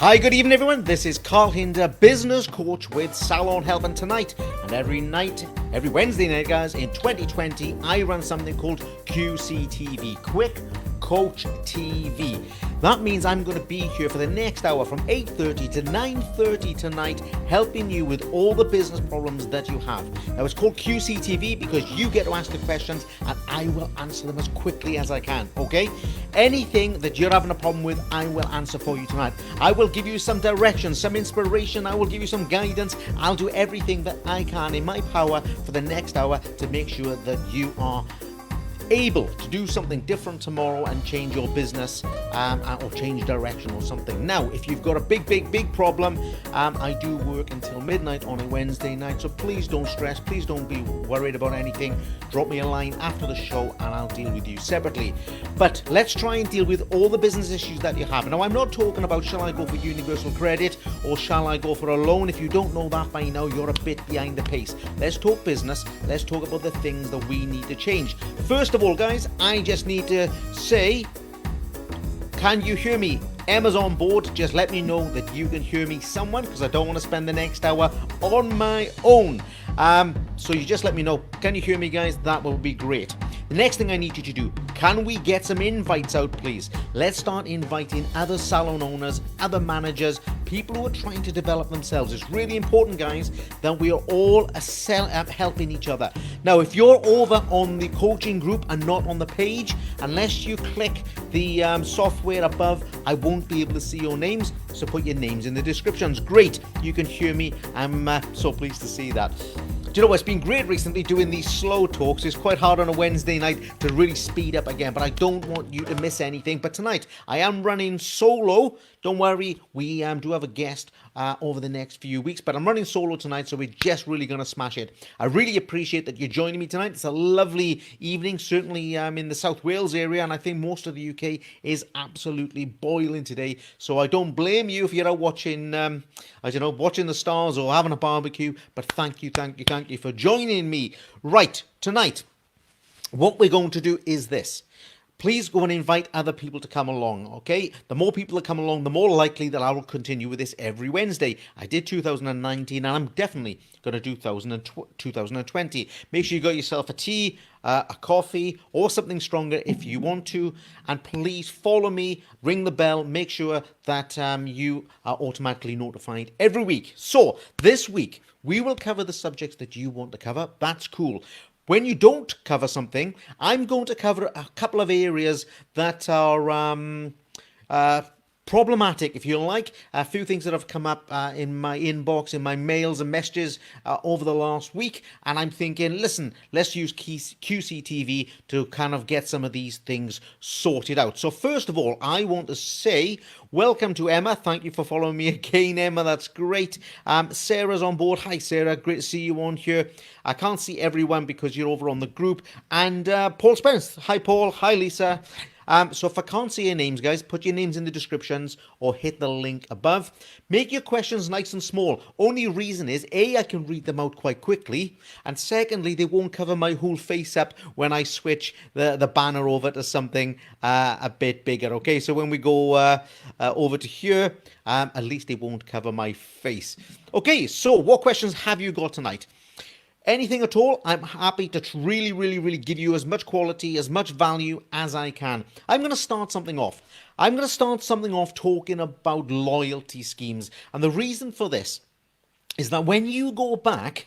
Hi, good evening everyone. This is Carl Hinder, business coach with Salon Helping tonight. And every Wednesday night, guys, in 2020, I run something called QCTV, Quick Coach TV. That means I'm going to be here for the next hour from 8:30 to 9:30 tonight, helping you with all the business problems that you have. Now, it's called QCTV because you get to ask the questions and I will answer them as quickly as I can, okay? Anything that you're having a problem with, I will answer for you tonight. I will give you some direction, some inspiration. I will give you some guidance. I'll do everything that I can in my power for the next hour to make sure that you are able to do something different tomorrow and change your business or change direction or something. Now, if you've got a big problem, I do work until midnight on a Wednesday night, so please don't stress, please don't be worried about anything. Drop me a line after the show and I'll deal with you separately. But let's try and deal with all the business issues that you have. Now, I'm not talking about shall I go for universal credit or shall I go for a loan. If you don't know that by now, you're a bit behind the pace. Let's talk business. Let's talk about the things that we need to change. First of all, guys, I just need to say, can you hear me? Emma's on board. Just let me know that you can hear me, someone, because I don't want to spend the next hour on my own. So you just let me know. Can you hear me, guys? That will be great. The next thing I need you to do, can we get some invites out, please? Let's start inviting other salon owners, other managers, people who are trying to develop themselves. It's really important, guys, that we are all helping each other. Now, if you're over on the coaching group and not on the page, unless you click the software above, I won't be able to see your names. So put your names in the descriptions. Great, you can hear me. I'm so pleased to see that. Do you know what? It's been great recently doing these slow talks. It's quite hard on a Wednesday night to really speed up again, but I don't want you to miss anything. But tonight, I am running solo. Don't worry, we do have a guest over the next few weeks, but I'm running solo tonight, so we're just really going to smash it. I really appreciate that you're joining me tonight. It's a lovely evening, certainly in the South Wales area, and I think most of the UK is absolutely boiling today. So I don't blame you if you're out watching, watching the stars or having a barbecue, but thank you for joining me. Right, tonight, what we're going to do is this. Please go and invite other people to come along, okay? The more people that come along, the more likely that I will continue with this every Wednesday. I did 2019, and I'm definitely going to do 2020. Make sure you got yourself a tea, a coffee, or something stronger if you want to. And please follow me, ring the bell, make sure that you are automatically notified every week. So, this week, we will cover the subjects that you want to cover. That's cool. When you don't cover something, I'm going to cover a couple of areas that are problematic, if you like. A few things that have come up in my inbox, in my mails and messages over the last week. And I'm thinking, listen, let's use QCTV to kind of get some of these things sorted out. So first of all, I want to say welcome to Emma. Thank you for following me again, Emma. That's great. Sarah's on board. Hi, Sarah. Great to see you on here. I can't see everyone because you're over on the group. And Paul Spence. Hi, Paul. Hi, Lisa. So if I can't see your names, guys, put your names in the descriptions or hit the link above. Make your questions nice and small. Only reason is, A, I can read them out quite quickly. And secondly, they won't cover my whole face up when I switch the banner over to something a bit bigger. Okay, so when we go over to here, at least it won't cover my face. Okay, so what questions have you got tonight? Anything at all, I'm happy to really give you as much quality, as much value as I can. I'm going to start something off. I'm going to start something off talking about loyalty schemes. And the reason for this is that when you go back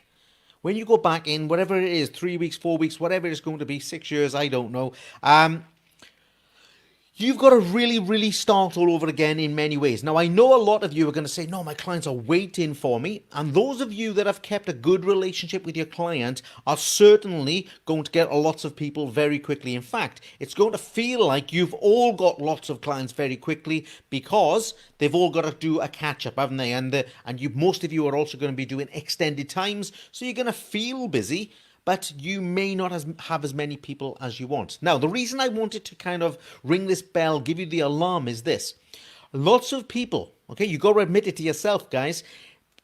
in whatever it is, 3 weeks, 4 weeks, whatever it's going to be, 6 years, I don't know, you've got to really start all over again in many ways. Now, I know a lot of you are going to say, no, my clients are waiting for me. And those of you that have kept a good relationship with your client are certainly going to get lots of people very quickly. In fact, it's going to feel like you've all got lots of clients very quickly because they've all got to do a catch-up, haven't they? And most of you are also going to be doing extended times. So you're going to feel busy, but you may not have as many people as you want. Now, the reason I wanted to kind of ring this bell, give you the alarm is this. Lots of people, okay, you got to admit it to yourself, guys.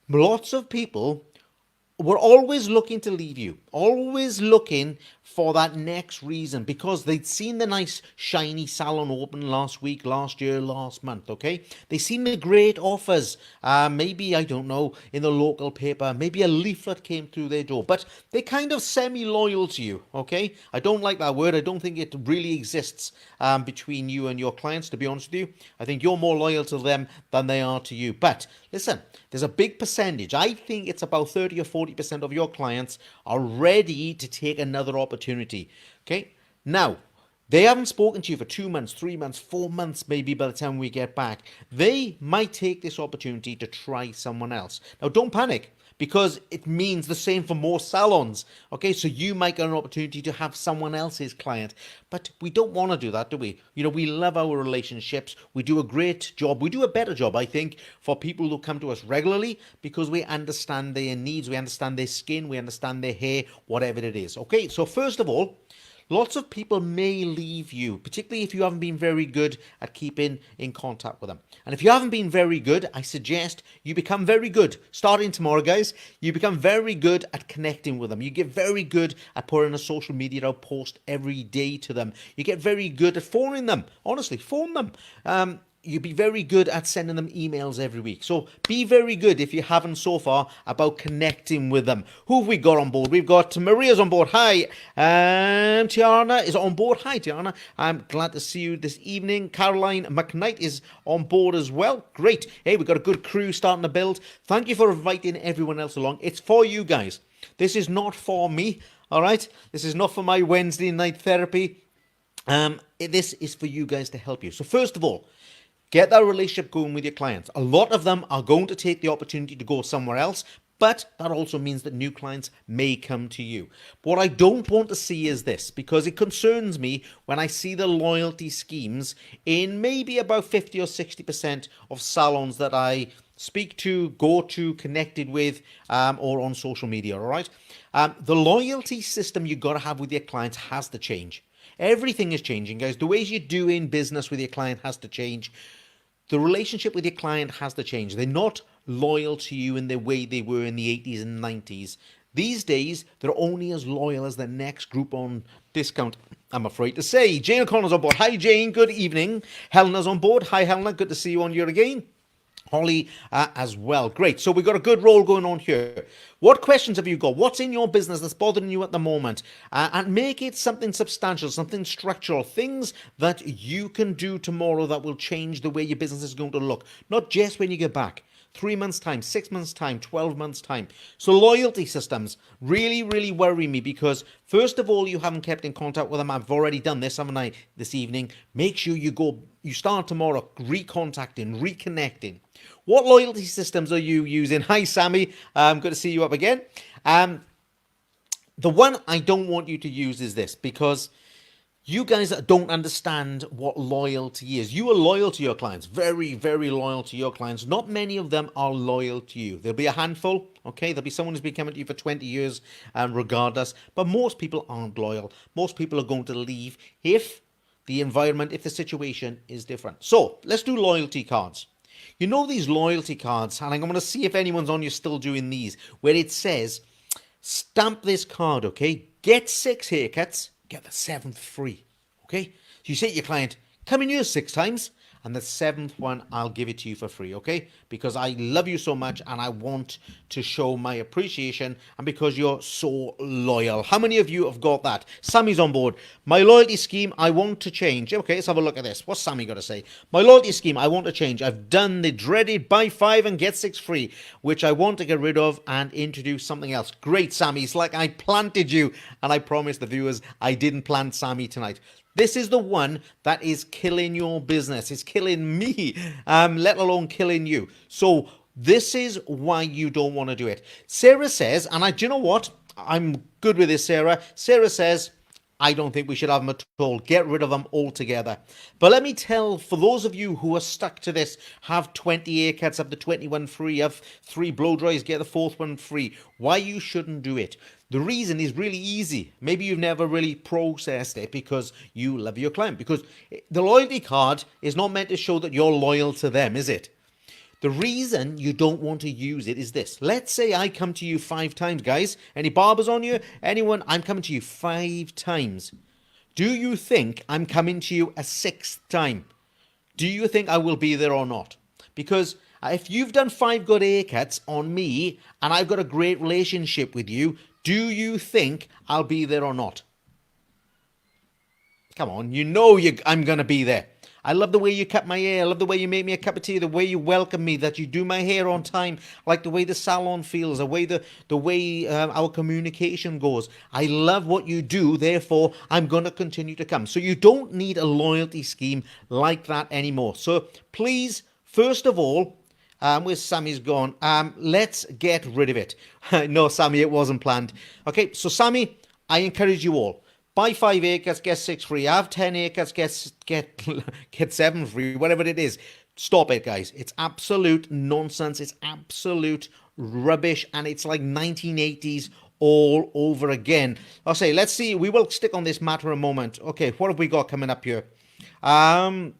Lots of people were always looking to leave you. always looking for that next reason because they'd seen the nice shiny salon open last week, last year, last month, okay? They seen the great offers, maybe, I don't know, in the local paper, maybe a leaflet came through their door, but they're kind of semi-loyal to you, okay? I don't like that word. I don't think it really exists between you and your clients, to be honest with you. I think you're more loyal to them than they are to you. But listen, there's a big percentage. I think it's about 30 or 40% of your clients are ready to take another opportunity. Okay. Now, they haven't spoken to you for 2 months, 3 months, 4 months, maybe by the time we get back. They might take this opportunity to try someone else. Now, don't panic, because it means the same for more salons. Okay, so you might get an opportunity to have someone else's client. But we don't want to do that, do we? You know, we love our relationships. We do a great job. We do a better job, I think, for people who come to us regularly because we understand their needs. We understand their skin. We understand their hair, whatever it is. Okay, so first of all, lots of people may leave you, particularly if you haven't been very good at keeping in contact with them. And if you haven't been very good, I suggest you become very good. Starting tomorrow, guys, you become very good at connecting with them. You get very good at putting a social media out post every day to them. You get very good at phoning them. Honestly, phone them. You'd be very good at sending them emails every week. So be very good, if you haven't so far, about connecting with them. Who have we got on board? We've got Maria's on board. Hi. Tiana is on board. Hi, Tiana. I'm glad to see you this evening. Caroline McKnight is on board as well. Great. Hey, we've got a good crew starting to build. Thank you for inviting everyone else along. It's for you guys. This is not for me, all right? This is not for my Wednesday night therapy. This is for you guys to help you. So first of all, get that relationship going with your clients. A lot of them are going to take the opportunity to go somewhere else, but that also means that new clients may come to you. What I don't want to see is this, because it concerns me when I see the loyalty schemes in maybe about 50 or 60% of salons that I speak to, go to, connected with, or on social media, all right? The loyalty system you've got to have with your clients has to change. Everything is changing, guys. The ways you're doing business with your client has to change. The relationship with your client has to change. They're not loyal to you in the way they were in the 80s and 90s. These days, they're only as loyal as the next group on discount, I'm afraid to say. Jane O'Connor's on board. Hi, Jane. Good evening. Helena's on board. Hi, Helena. Good to see you on here again. Holly as well. Great. So we've got a good roll going on here. What questions have you got? What's in your business that's bothering you at the moment? And make it something substantial, something structural, things that you can do tomorrow that will change the way your business is going to look. Not just when you get back. 3 months' time, 6 months' time, 12 months' time. So loyalty systems really, really worry me because, first of all, you haven't kept in contact with them. I've already done this, haven't I, this evening? Make sure you start tomorrow recontacting, reconnecting. What loyalty systems are you using? Hi, Sammy. Good to see you up again. The one I don't want you to use is this, because you guys don't understand what loyalty is. You are loyal to your clients, very, very loyal to your clients. Not many of them are loyal to you. There'll be a handful, okay? There'll be someone who's been coming to you for 20 years, regardless. But most people aren't loyal. Most people are going to leave if the environment, if the situation is different. So let's do loyalty cards. You know these loyalty cards, and I'm going to see if anyone's on you still doing these, where it says, stamp this card, okay? Get 6 haircuts, get the 7th free, okay? So you say to your client, come in here 6 times, and the 7th one, I'll give it to you for free, okay? Because I love you so much, and I want to show my appreciation, and because you're so loyal. How many of you have got that? Sammy's on board. My loyalty scheme, I want to change. Okay, let's have a look at this. What's Sammy got to say? My loyalty scheme, I want to change. I've done the dreaded buy 5 and get 6 free, which I want to get rid of and introduce something else. Great, Sammy. It's like I planted you, and I promised the viewers I didn't plant Sammy tonight. This is the one that is killing your business. It's killing me, let alone killing you. So this is why you don't want to do it. Sarah says, and do you know what? I'm good with this, Sarah. Sarah says, I don't think we should have them at all. Get rid of them altogether. But let me tell, for those of you who are stuck to this, have 20 haircuts, have the 21 free, have 3 blow dries, get the 4th one free, why you shouldn't do it. The reason is really easy. Maybe you've never really processed it because you love your client. Because the loyalty card is not meant to show that you're loyal to them, is it? The reason you don't want to use it is this. Let's say I come to you 5 times, guys. Any barbers on you? Anyone? I'm coming to you 5 times. Do you think I'm coming to you a 6th time? Do you think I will be there or not? Because if you've done 5 good haircuts on me and I've got a great relationship with you, do you think I'll be there or not? Come on, I'm going to be there. I love the way you cut my hair. I love the way you make me a cup of tea, the way you welcome me, that you do my hair on time. I like the way the salon feels, the way our communication goes. I love what you do, therefore I'm going to continue to come. So you don't need a loyalty scheme like that anymore. So please, first of all, where's Sammy's gone? Let's get rid of it. No, Sammy, it wasn't planned. Okay, so Sammy, I encourage you all. Buy 5 haircuts, get 6 free. Have 10 haircuts, get 7 free, whatever it is. Stop it, guys. It's absolute nonsense. It's absolute rubbish, and it's like 1980s all over again. I'll say, let's see. We will stick on this matter a moment. Okay, what have we got coming up here? Sarah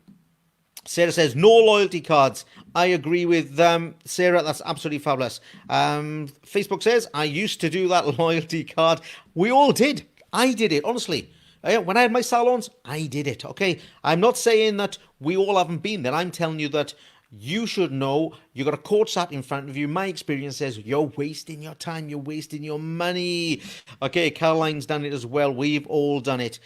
says, no loyalty cards. I agree with Sarah. That's absolutely fabulous. Facebook says, I used to do that loyalty card. We all did. I did it, honestly. When I had my salons, I did it, okay? I'm not saying that we all haven't been there. I'm telling you that you should know. You got a coach sat in front of you. My experience says you're wasting your time. You're wasting your money. Okay, Caroline's done it as well. We've all done it.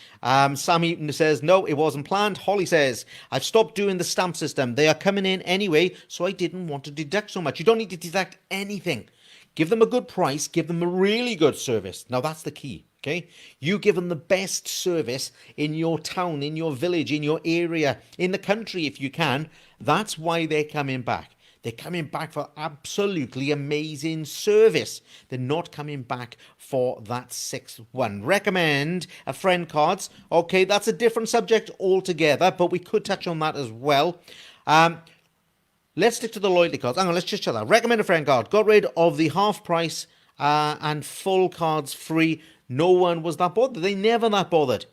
Sammy says, no, it wasn't planned. Holly says, I've stopped doing the stamp system. They are coming in anyway, so I didn't want to deduct so much. You don't need to deduct anything. Give them a good price. Give them a really good service. Now, that's the key. Okay, you give them the best service in your town, in your village, in your area, in the country if you can. That's why they're coming back. They're coming back for absolutely amazing service. They're not coming back for that 6th one. Recommend a friend cards. Okay, that's a different subject altogether, but we could touch on that as well. Let's stick to the loyalty cards. Hang on, let's just check that. Recommend a friend card. Got rid of the half price and full cards free. No one was that bothered. They never that bothered.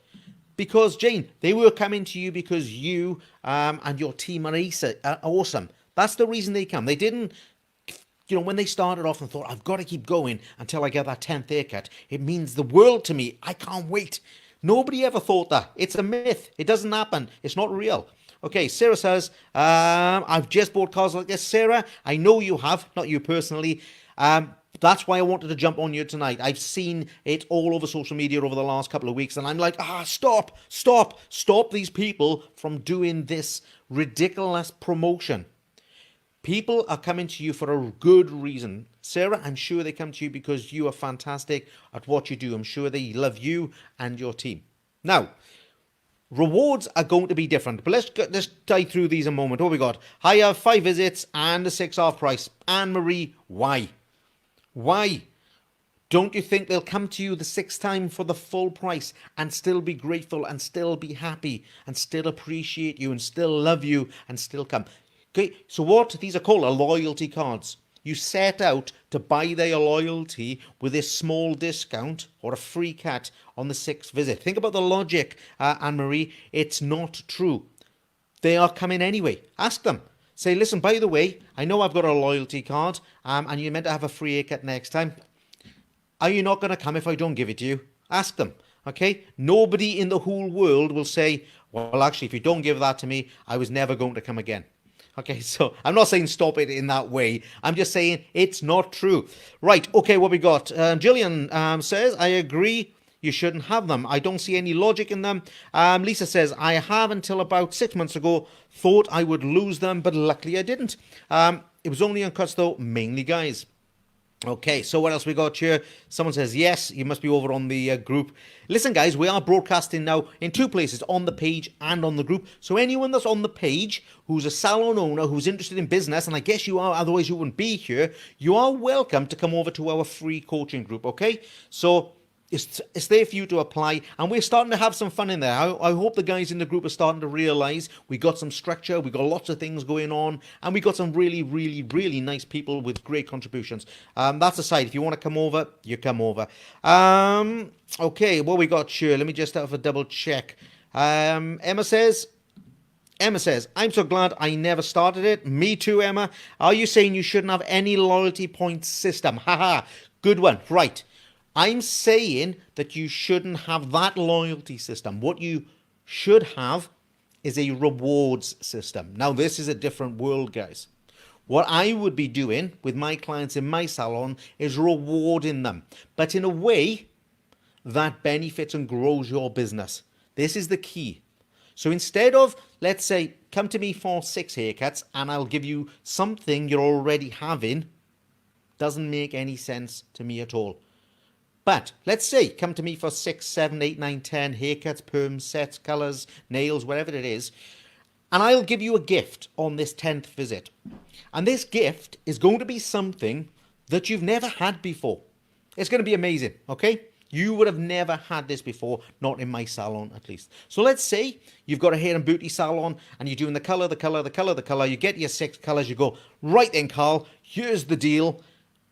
Because, Jane, they were coming to you because you and your team are awesome. That's the reason they come. They didn't, when they started off and thought, I've got to keep going until I get that 10th haircut. It means the world to me. I can't wait. Nobody ever thought that. It's a myth. It doesn't happen. It's not real. Okay, Sarah says, I've just bought cars like this. Sarah, I know you have, not you personally. That's why I wanted to jump on you tonight. I've seen it all over social media over the last couple of weeks, and I'm like, stop these people from doing this ridiculous promotion. People are coming to you for a good reason. Sarah, I'm sure they come to you because you are fantastic at what you do. I'm sure they love you and your team. Now, rewards are going to be different, but let's dive through these a moment. What have we got? I have 5 visits and a 6 half price. Anne-Marie, why? Why? Don't you think they'll come to you the 6th time for the full price and still be grateful and still be happy and still appreciate you and still love you and still come? Okay, so what these are called are loyalty cards. You set out to buy their loyalty with a small discount or a free cut on the 6th visit. Think about the logic, Anne-Marie. It's not true. They are coming anyway. Ask them. Say, listen, by the way, I know I've got a loyalty card and you're meant to have a free haircut next time. Are you not going to come if I don't give it to you? Ask them, okay? Nobody in the whole world will say, well, actually, if you don't give that to me, I was never going to come again. Okay, so I'm not saying stop it in that way. I'm just saying it's not true. Right, okay, what we got? Jillian says, I agree. You shouldn't have them. I don't see any logic in them. Lisa says, I have until about 6 months ago thought I would lose them, but luckily I didn't. It was only on cuts though, mainly guys. Okay, so what else we got here? Someone says, yes, you must be over on the group. Listen, guys, we are broadcasting now in 2 places, on the page and on the group. So anyone that's on the page who's a salon owner, who's interested in business, and I guess you are, otherwise you wouldn't be here, you are welcome to come over to our free coaching group, okay? So it's there for you to apply, and we're starting to have some fun in there. I hope the guys in the group are starting to realise we got some structure, we got lots of things going on, and we got some really, really, really nice people with great contributions. That's aside. If you want to come over, you come over. Okay, what we got here? Let me just have a double check. Emma says, Emma says, I'm so glad I never started it. Me too, Emma. Are you saying you shouldn't have any loyalty points system? Haha, good one. Right. I'm saying that you shouldn't have that loyalty system. What you should have is a rewards system. Now, this is a different world, guys. What I would be doing with my clients in my salon is rewarding them, but in a way that benefits and grows your business. This is the key. So instead of, let's say, come to me for 6 haircuts and I'll give you something you're already having, doesn't make any sense to me at all. But let's say, come to me for 6, 7, 8, 9, 10 haircuts, perms, sets, colours, nails, whatever it is, and I'll give you a gift on this 10th visit. And this gift is going to be something that you've never had before. It's going to be amazing, okay? You would have never had this before, not in my salon at least. So let's say you've got a hair and beauty salon and you're doing the colour, the colour, the colour, the colour. You get your 6 colours, you go, right then, Carl, here's the deal.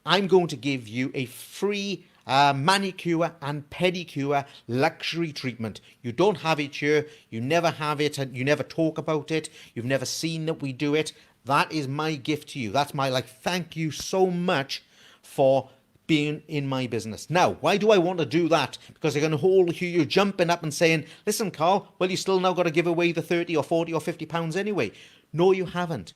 I'm going to give you a free manicure and pedicure luxury treatment. You don't have it here, you never have it, and you never talk about it, you've never seen that we do it. That is my gift to you. That's my thank you so much for being in my business. Now, why do I want to do that? Because they're going to hear you jumping up and saying, listen, Carl, well, you still now got to give away the 30 or 40 or 50 pounds anyway. No, you haven't.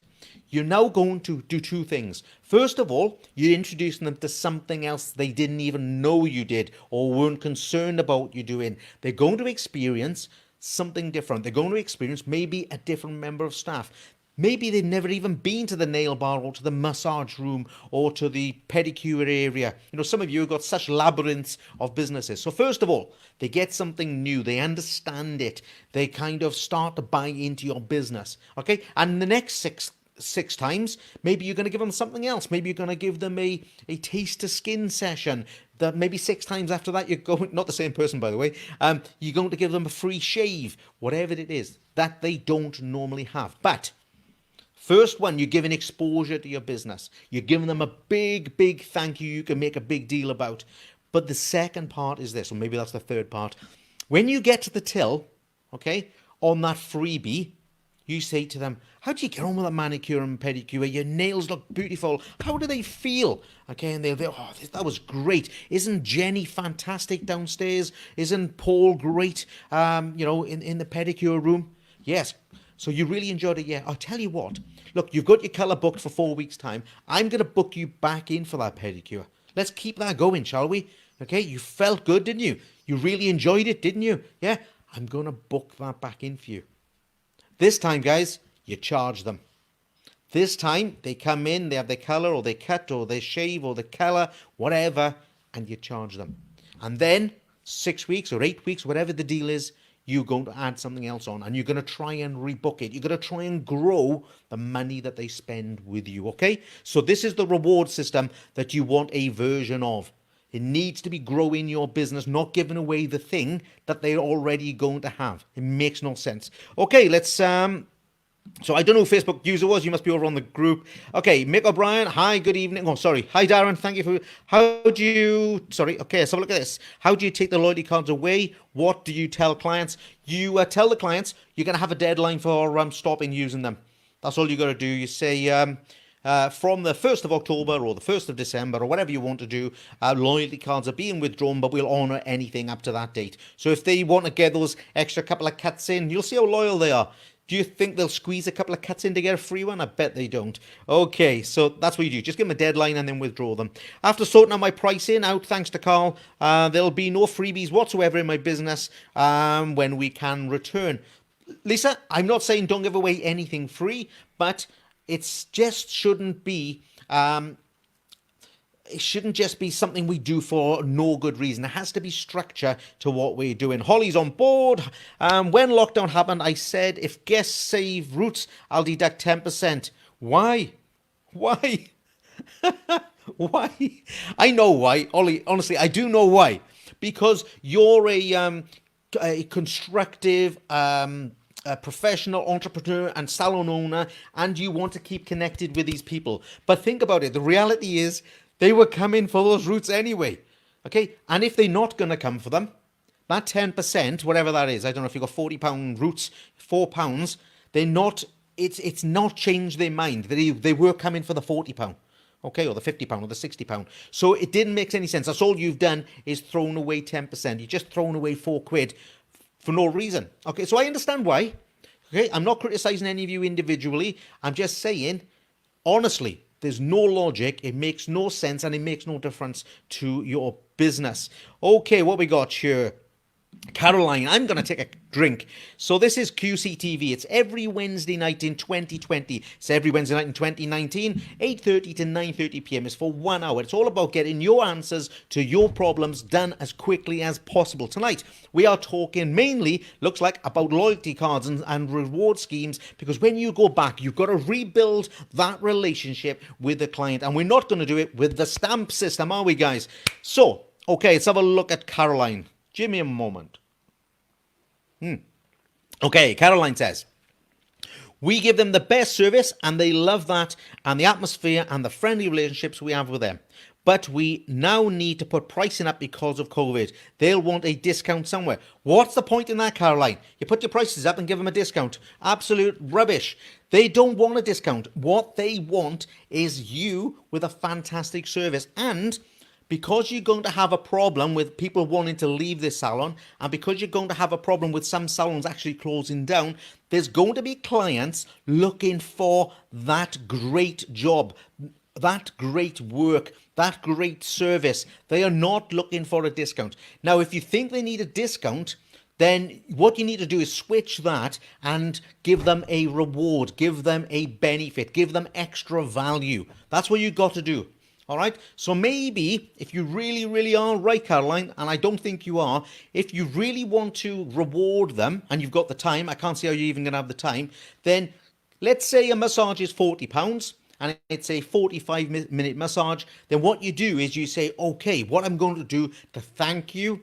You're now going to do 2 things. First of all, you're introducing them to something else they didn't even know you did or weren't concerned about you doing. They're going to experience something different. They're going to experience maybe a different member of staff. Maybe they've never even been to the nail bar or to the massage room or to the pedicure area. You know, some of you have got such labyrinths of businesses. So first of all, they get something new. They understand it. They kind of start to buy into your business. Okay? And the next six times, maybe you're going to give them something else. Maybe you're going to give them a taste to skin session. That maybe 6 times after that, you're going, not the same person, by the way, you're going to give them a free shave, whatever it is that they don't normally have. But first one, you're giving exposure to your business. You're giving them a big, big thank you can make a big deal about. But the second part is this, or maybe that's the third part. When you get to the till, okay, on that freebie, you say to them, how do you get on with a manicure and pedicure? Your nails look beautiful. How do they feel? Okay, and they'll be, oh, that was great. Isn't Jenny fantastic downstairs? Isn't Paul great, in the pedicure room? Yes. So you really enjoyed it, yeah. I'll tell you what. Look, you've got your colour booked for 4 weeks' time. I'm going to book you back in for that pedicure. Let's keep that going, shall we? Okay, you felt good, didn't you? You really enjoyed it, didn't you? Yeah, I'm going to book that back in for you. This time, guys, you charge them. This time, they come in, they have their colour or they cut or they shave or the colour, whatever, and you charge them. And then 6 weeks or 8 weeks, whatever the deal is, you're going to add something else on and you're going to try and rebook it. You're going to try and grow the money that they spend with you, okay? So this is the reward system that you want a version of. It needs to be growing your business, not giving away the thing that they're already going to have. It makes no sense. Okay, let's... So I don't know who Facebook user was. You must be over on the group. Okay, Mick O'Brien. Hi, good evening. Oh, sorry. Hi, Darren. Thank you for... Okay, let's have a look at this. How do you take the loyalty cards away? What do you tell clients? You tell the clients you're going to have a deadline for stopping using them. That's all you got to do. You say... from the 1st of October or the 1st of December or whatever you want to do, loyalty cards are being withdrawn, but we'll honour anything up to that date. So if they want to get those extra couple of cuts in, you'll see how loyal they are. Do you think they'll squeeze a couple of cuts in to get a free one? I bet they don't. Okay, so that's what you do. Just give them a deadline and then withdraw them. After sorting out my pricing out, thanks to Carl, there'll be no freebies whatsoever in my business when we can return. Lisa, I'm not saying don't give away anything free, but it's just shouldn't be... it shouldn't just be something we do for no good reason. There has to be structure to what we're doing. Holly's on board. When lockdown happened, I said, if guests save routes, I'll deduct 10%. Why? Why? Why? I know why. Ollie, honestly, I do know why. Because you're a constructive... a professional entrepreneur and salon owner, and you want to keep connected with these people. But think about it. The reality is they were coming for those routes anyway. Okay? And if they're not going to come for them, that 10%, whatever that is, I don't know if you've got £40 routes, £4, They're not. It's not changed their mind. They were coming for the £40. Okay, or the £50 or the £60. So it didn't make any sense. That's all you've done is thrown away 10%. You've just thrown away £4 for no reason. Okay, so I understand why. Okay, I'm not criticizing any of you individually. I'm just saying, honestly, there's no logic, it makes no sense, and it makes no difference to your business. Okay, what we got here? Caroline, I'm going to take a drink. So this is QCTV. It's every Wednesday night in 2020. It's every Wednesday night in 2019, 8:30 to 9:30 p.m. It's for 1 hour. It's all about getting your answers to your problems done as quickly as possible. Tonight, we are talking mainly, looks like, about loyalty cards and reward schemes, because when you go back, you've got to rebuild that relationship with the client. And we're not going to do it with the stamp system, are we, guys? So, okay, let's have a look at Caroline. Give me a moment. Okay, Caroline says, we give them the best service and they love that and the atmosphere and the friendly relationships we have with them. But we now need to put pricing up because of COVID. They'll want a discount somewhere. What's the point in that, Caroline? You put your prices up and give them a discount. Absolute rubbish. They don't want a discount. What they want is you with a fantastic service. And because you're going to have a problem with people wanting to leave this salon, and because you're going to have a problem with some salons actually closing down, there's going to be clients looking for that great job, that great work, that great service. They are not looking for a discount. Now, if you think they need a discount, then what you need to do is switch that and give them a reward, give them a benefit, give them extra value. That's what you've got to do. All right, so maybe if you really, really are right, Caroline, and I don't think you are, if you really want to reward them and you've got the time, I can't see how you're even going to have the time, then let's say a massage is £40 and it's a 45-minute massage. Then what you do is you say, okay, what I'm going to do to thank you,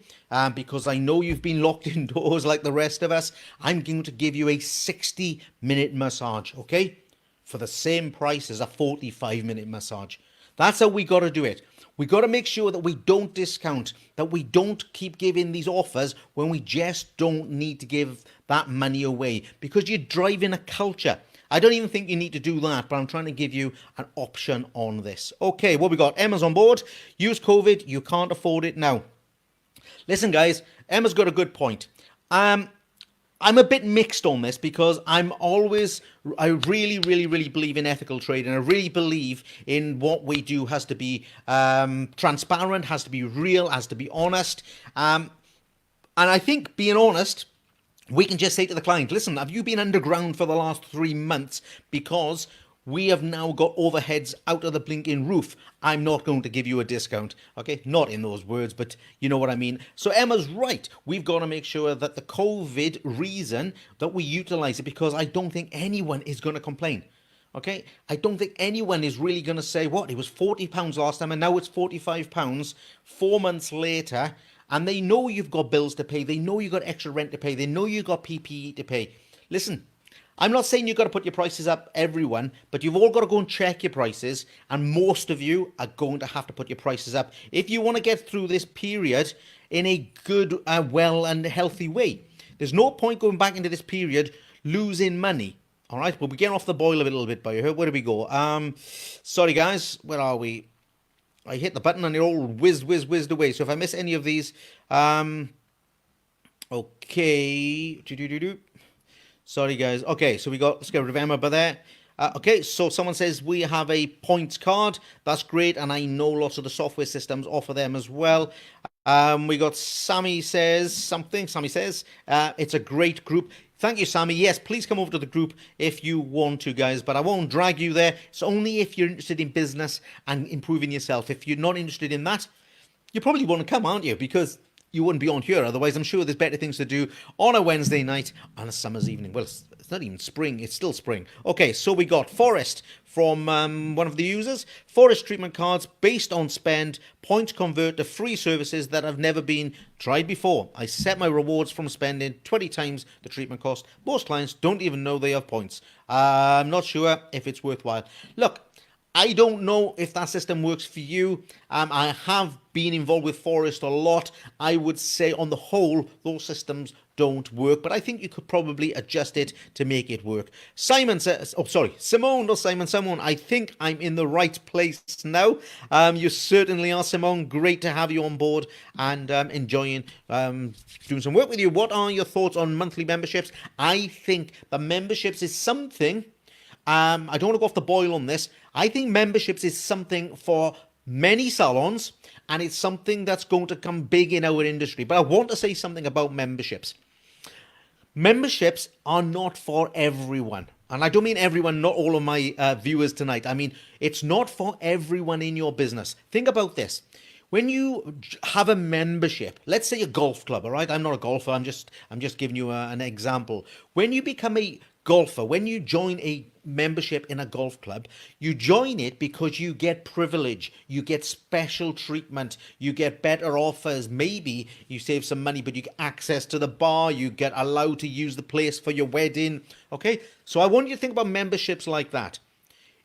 because I know you've been locked indoors like the rest of us, I'm going to give you a 60-minute massage, okay, for the same price as a 45-minute massage. That's how we got to do it. We got to make sure that we don't discount, that we don't keep giving these offers when we just don't need to give that money away, because you're driving a culture. I don't even think you need to do that, but I'm trying to give you an option on this. Okay, what we got? Emma's on board. Use COVID. You can't afford it now. Listen, guys, Emma's got a good point. I'm a bit mixed on this, because I really, really, really believe in ethical trade, and I really believe in what we do has to be transparent, has to be real, has to be honest. And I think being honest, we can just say to the client, listen, have you been underground for the last 3 months because we have now got overheads out of the blinking roof? I'm not going to give you a discount. Okay, not in those words, but you know what I mean. So Emma's right. We've got to make sure that the COVID reason that we utilize it, because I don't think anyone is going to complain. Okay, I don't think anyone is really going to say, what, it was £40 last time and now it's £45 4 months later. And they know you've got bills to pay. They know you've got extra rent to pay. They know you've got PPE to pay. Listen, I'm not saying you've got to put your prices up, everyone, but you've all got to go and check your prices, and most of you are going to have to put your prices up if you want to get through this period in a good, well and healthy way. There's no point going back into this period losing money. All right, well, we're getting off the boil a little bit by here. Where do we go? Sorry, guys, where are we? I hit the button and it all whizzed away. So if I miss any of these, okay. Sorry, guys. Okay, so let's get rid of Emma by there. Okay, so someone says we have a points card. That's great, and I know lots of the software systems offer them as well. We got Sammy says something. Sammy says it's a great group. Thank you, Sammy. Yes, please come over to the group if you want to, guys, but I won't drag you there. It's only if you're interested in business and improving yourself. If you're not interested in that, you probably want to come, aren't you? Because you wouldn't be on here otherwise. I'm sure there's better things to do on a Wednesday night, on a summer's evening. Well, it's not even spring, it's still spring. Okay, so we got Forrest from one of the users. Forrest treatment cards based on spend. Points convert to free services that have never been tried before. I set my rewards from spending 20 times the treatment cost. Most clients don't even know they have points. I'm not sure if it's worthwhile. Look, I don't know if that system works for you. I have been involved with Forest a lot. I would say on the whole, those systems don't work, but I think you could probably adjust it to make it work. Simon says, oh, sorry, Simone, not Simon, Simone, I think I'm in the right place now. You certainly are, Simone. Great to have you on board and enjoying doing some work with you. What are your thoughts on monthly memberships? I think the memberships is something, I don't want to go off the boil on this. I think memberships is something for many salons, and it's something that's going to come big in our industry. But I want to say something about memberships. Memberships are not for everyone. And I don't mean everyone, not all of my viewers tonight. I mean, it's not for everyone in your business. Think about this. When you have a membership, let's say a golf club, all right? I'm not a golfer. I'm just giving you an example. When you become a golfer, when you join a membership in a golf club, you join it because you get privilege, you get special treatment, you get better offers. Maybe you save some money, but you get access to the bar, you get allowed to use the place for your wedding. Okay, so I want you to think about memberships like that.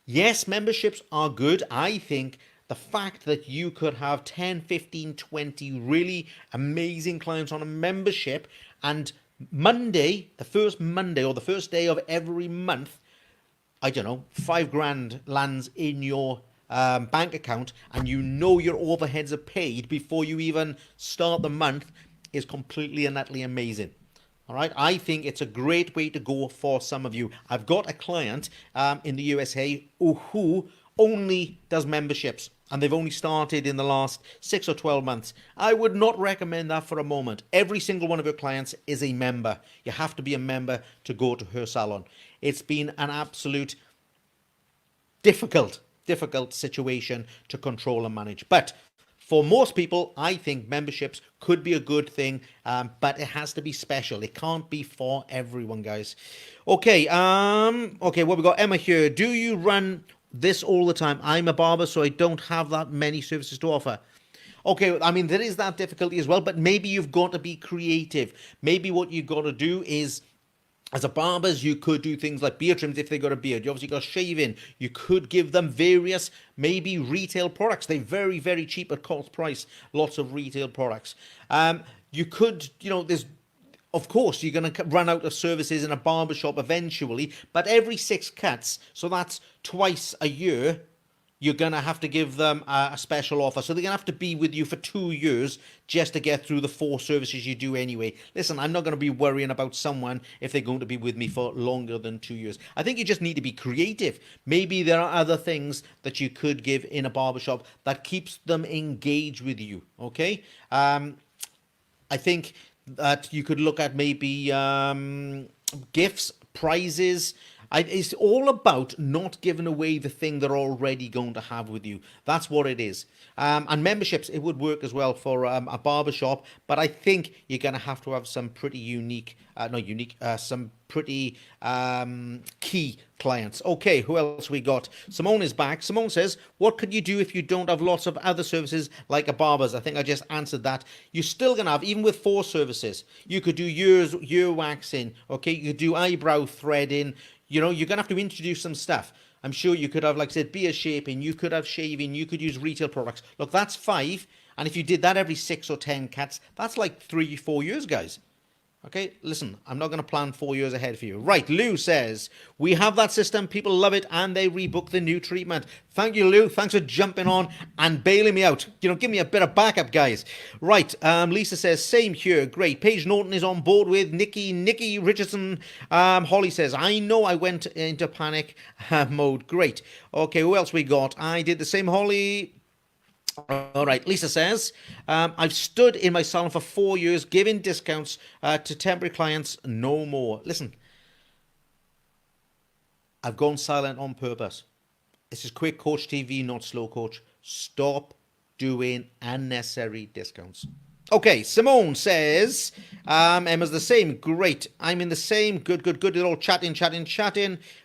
Yes, memberships are good. I think the fact that you could have 10, 15, 20 really amazing clients on a membership, and Monday, the first Monday or the first day of every month, I don't know, $5,000 lands in your bank account, and you know your overheads are paid before you even start the month, is completely and utterly amazing. All right, I think it's a great way to go for some of you. I've got a client in the USA who only does memberships, and they've only started in the last 6 or 12 months. I would not recommend that for a moment. Every single one of your clients is a member. You have to be a member to go to her salon. It's been an absolute difficult situation to control and manage. But for most people, I think memberships could be a good thing, but it has to be special. It can't be for everyone, guys. Okay, what we got? Emma here. Do you run this all the time? I'm a barber, so I don't have that many services to offer. Okay, I mean, there is that difficulty as well, but maybe you've got to be creative. Maybe what you've got to do is, as a barbers, you could do things like beard trims if they got a beard. You obviously got shaving. You could give them various, maybe retail products. They're very, very cheap at cost price. Lots of retail products. You could, there's, of course, you're going to run out of services in a barbershop eventually, but every 6 cuts, so that's twice a year, you're going to have to give them a special offer. So they're going to have to be with you for 2 years just to get through the 4 services you do anyway. Listen, I'm not going to be worrying about someone if they're going to be with me for longer than 2 years. I think you just need to be creative. Maybe there are other things that you could give in a barbershop that keeps them engaged with you, okay? I think that you could look at maybe gifts, prizes. It's all about not giving away the thing they're already going to have with you. That's what it is. And memberships, it would work as well for a barbershop, but I think you're going to have some pretty some pretty key clients. Okay, who else we got? Simone is back. Simone says, what could you do if you don't have lots of other services like a barber's? I think I just answered that. You're still going to have, even with 4 services, you could do ear waxing, okay? You could do eyebrow threading. You're going to have to introduce some stuff. I'm sure you could have, like I said, beard shaping. You could have shaving. You could use retail products. Look, that's 5. And if you did that every 6 or 10 cuts, that's like 3-4 years, guys. Okay, listen, I'm not going to plan 4 years ahead for you. Right, Lou says, we have that system. People love it, and they rebook the new treatment. Thank you, Lou. Thanks for jumping on and bailing me out. Give me a bit of backup, guys. Right, Lisa says, same here. Great. Paige Norton is on board with Nikki Richardson. Holly says, I know I went into panic mode. Great. Okay, who else we got? I did the same, Holly. All right, Lisa says, I've stood in my salon for 4 years, giving discounts to temporary clients, no more. Listen, I've gone silent on purpose. This is Quick Coach TV, not Slow Coach. Stop doing unnecessary discounts. Okay, Simone says, Emma's the same. Great. I'm in the same. Good. They're all chatting.